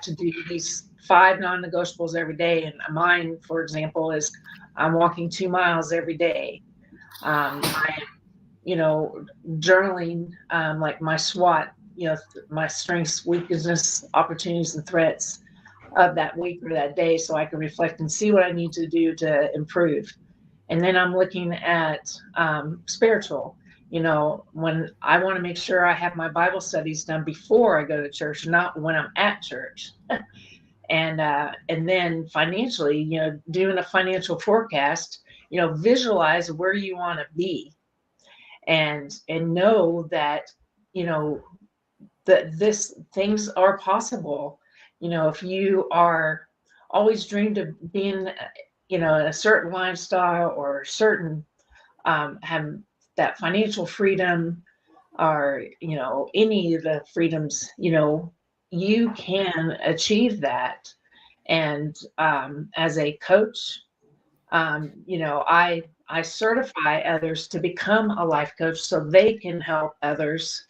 to do these 5 non-negotiables every day. And mine, for example, is I'm walking 2 miles every day. I, you know, journaling, like my SWOT, you know, my strengths, weaknesses, opportunities, and threats of that week or that day, so I can reflect and see what I need to do to improve. And then I'm looking at spiritual. You know, when I want to make sure I have my Bible studies done before I go to church, not when I'm at church. And then financially, you know, doing a financial forecast, you know, visualize where you want to be, and know that, you know, that things are possible. You know, if you are always dreamed of being, you know, a certain lifestyle or certain have that financial freedom, or, you know, any of the freedoms, you know, you can achieve that. And as a coach, you know, I certify others to become a life coach so they can help others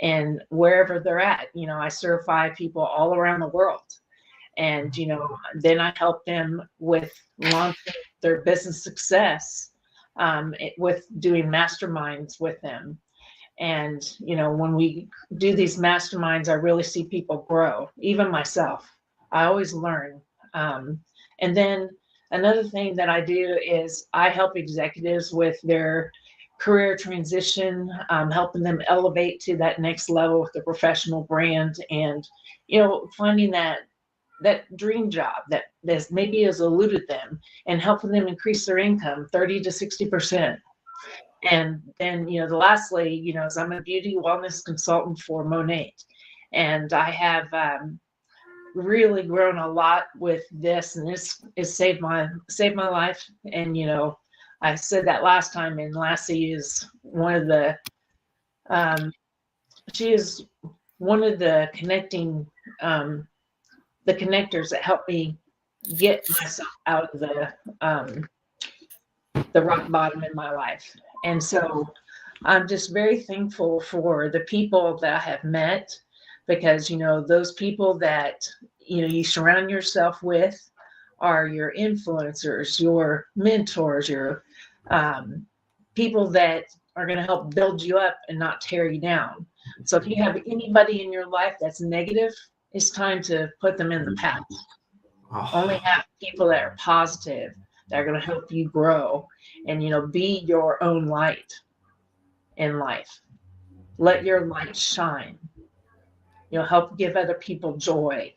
and wherever they're at. You know, I certify people all around the world. And, you know, then I help them with launching their business success, with doing masterminds with them. And, you know, when we do these masterminds, I really see people grow, even myself. I always learn. And then another thing that I do is I help executives with their career transition, helping them elevate to that next level with the professional brand, and, you know, finding that dream job that maybe has eluded them, and helping them increase their income 30 to 60%. And then, you know, lastly, you know, is I'm a beauty wellness consultant for Monat, and I have really grown a lot with this, and this has saved my life. And, you know, I said that last time, and Lassie is one of the she is one of the connecting the connectors that helped me get myself out of the rock bottom in my life. And so I'm just very thankful for the people that I have met, because, you know, those people that, you know, you surround yourself with are your influencers, your mentors, your people that are going to help build you up and not tear you down. So if you have anybody in your life that's negative, it's time to put them in the past. Oh, Only have people that are positive, that are going to help you grow, and be your own light in life. Let your light shine. Help give other people joy.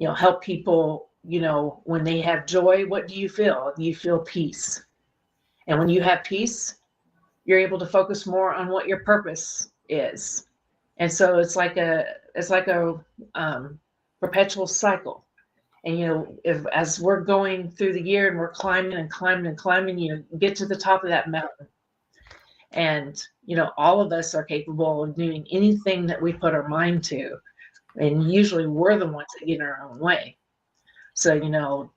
Help people, when they have joy, what do you feel? You feel peace. And when you have peace, you're able to focus more on what your purpose is. And so it's like a perpetual cycle. And as we're going through the year and we're climbing and climbing and climbing, get to the top of that mountain. And all of us are capable of doing anything that we put our mind to. And usually we're the ones that get in our own way. So,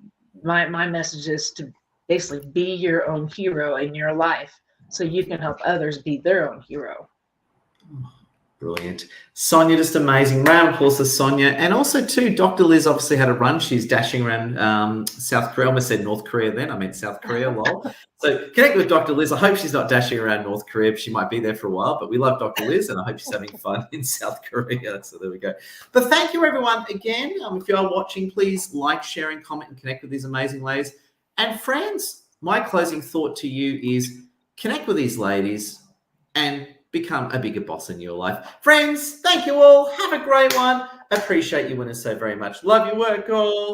my message is to basically be your own hero in your life so you can help others be their own hero. Brilliant. Sonia, just amazing. Round of applause to Sonia. And also, too, Dr. Liz obviously had a run. She's dashing around South Korea. I almost said North Korea then. I meant South Korea, lol. So connect with Dr. Liz. I hope she's not dashing around North Korea. She might be there for a while, but we love Dr. Liz, and I hope she's having fun in South Korea. So there we go. But thank you, everyone. Again, if you are watching, please like, share, and comment and connect with these amazing ladies. And friends, my closing thought to you is connect with these ladies and become a bigger boss in your life. Friends, thank you all. Have a great one. Appreciate you winning so very much. Love your work, all.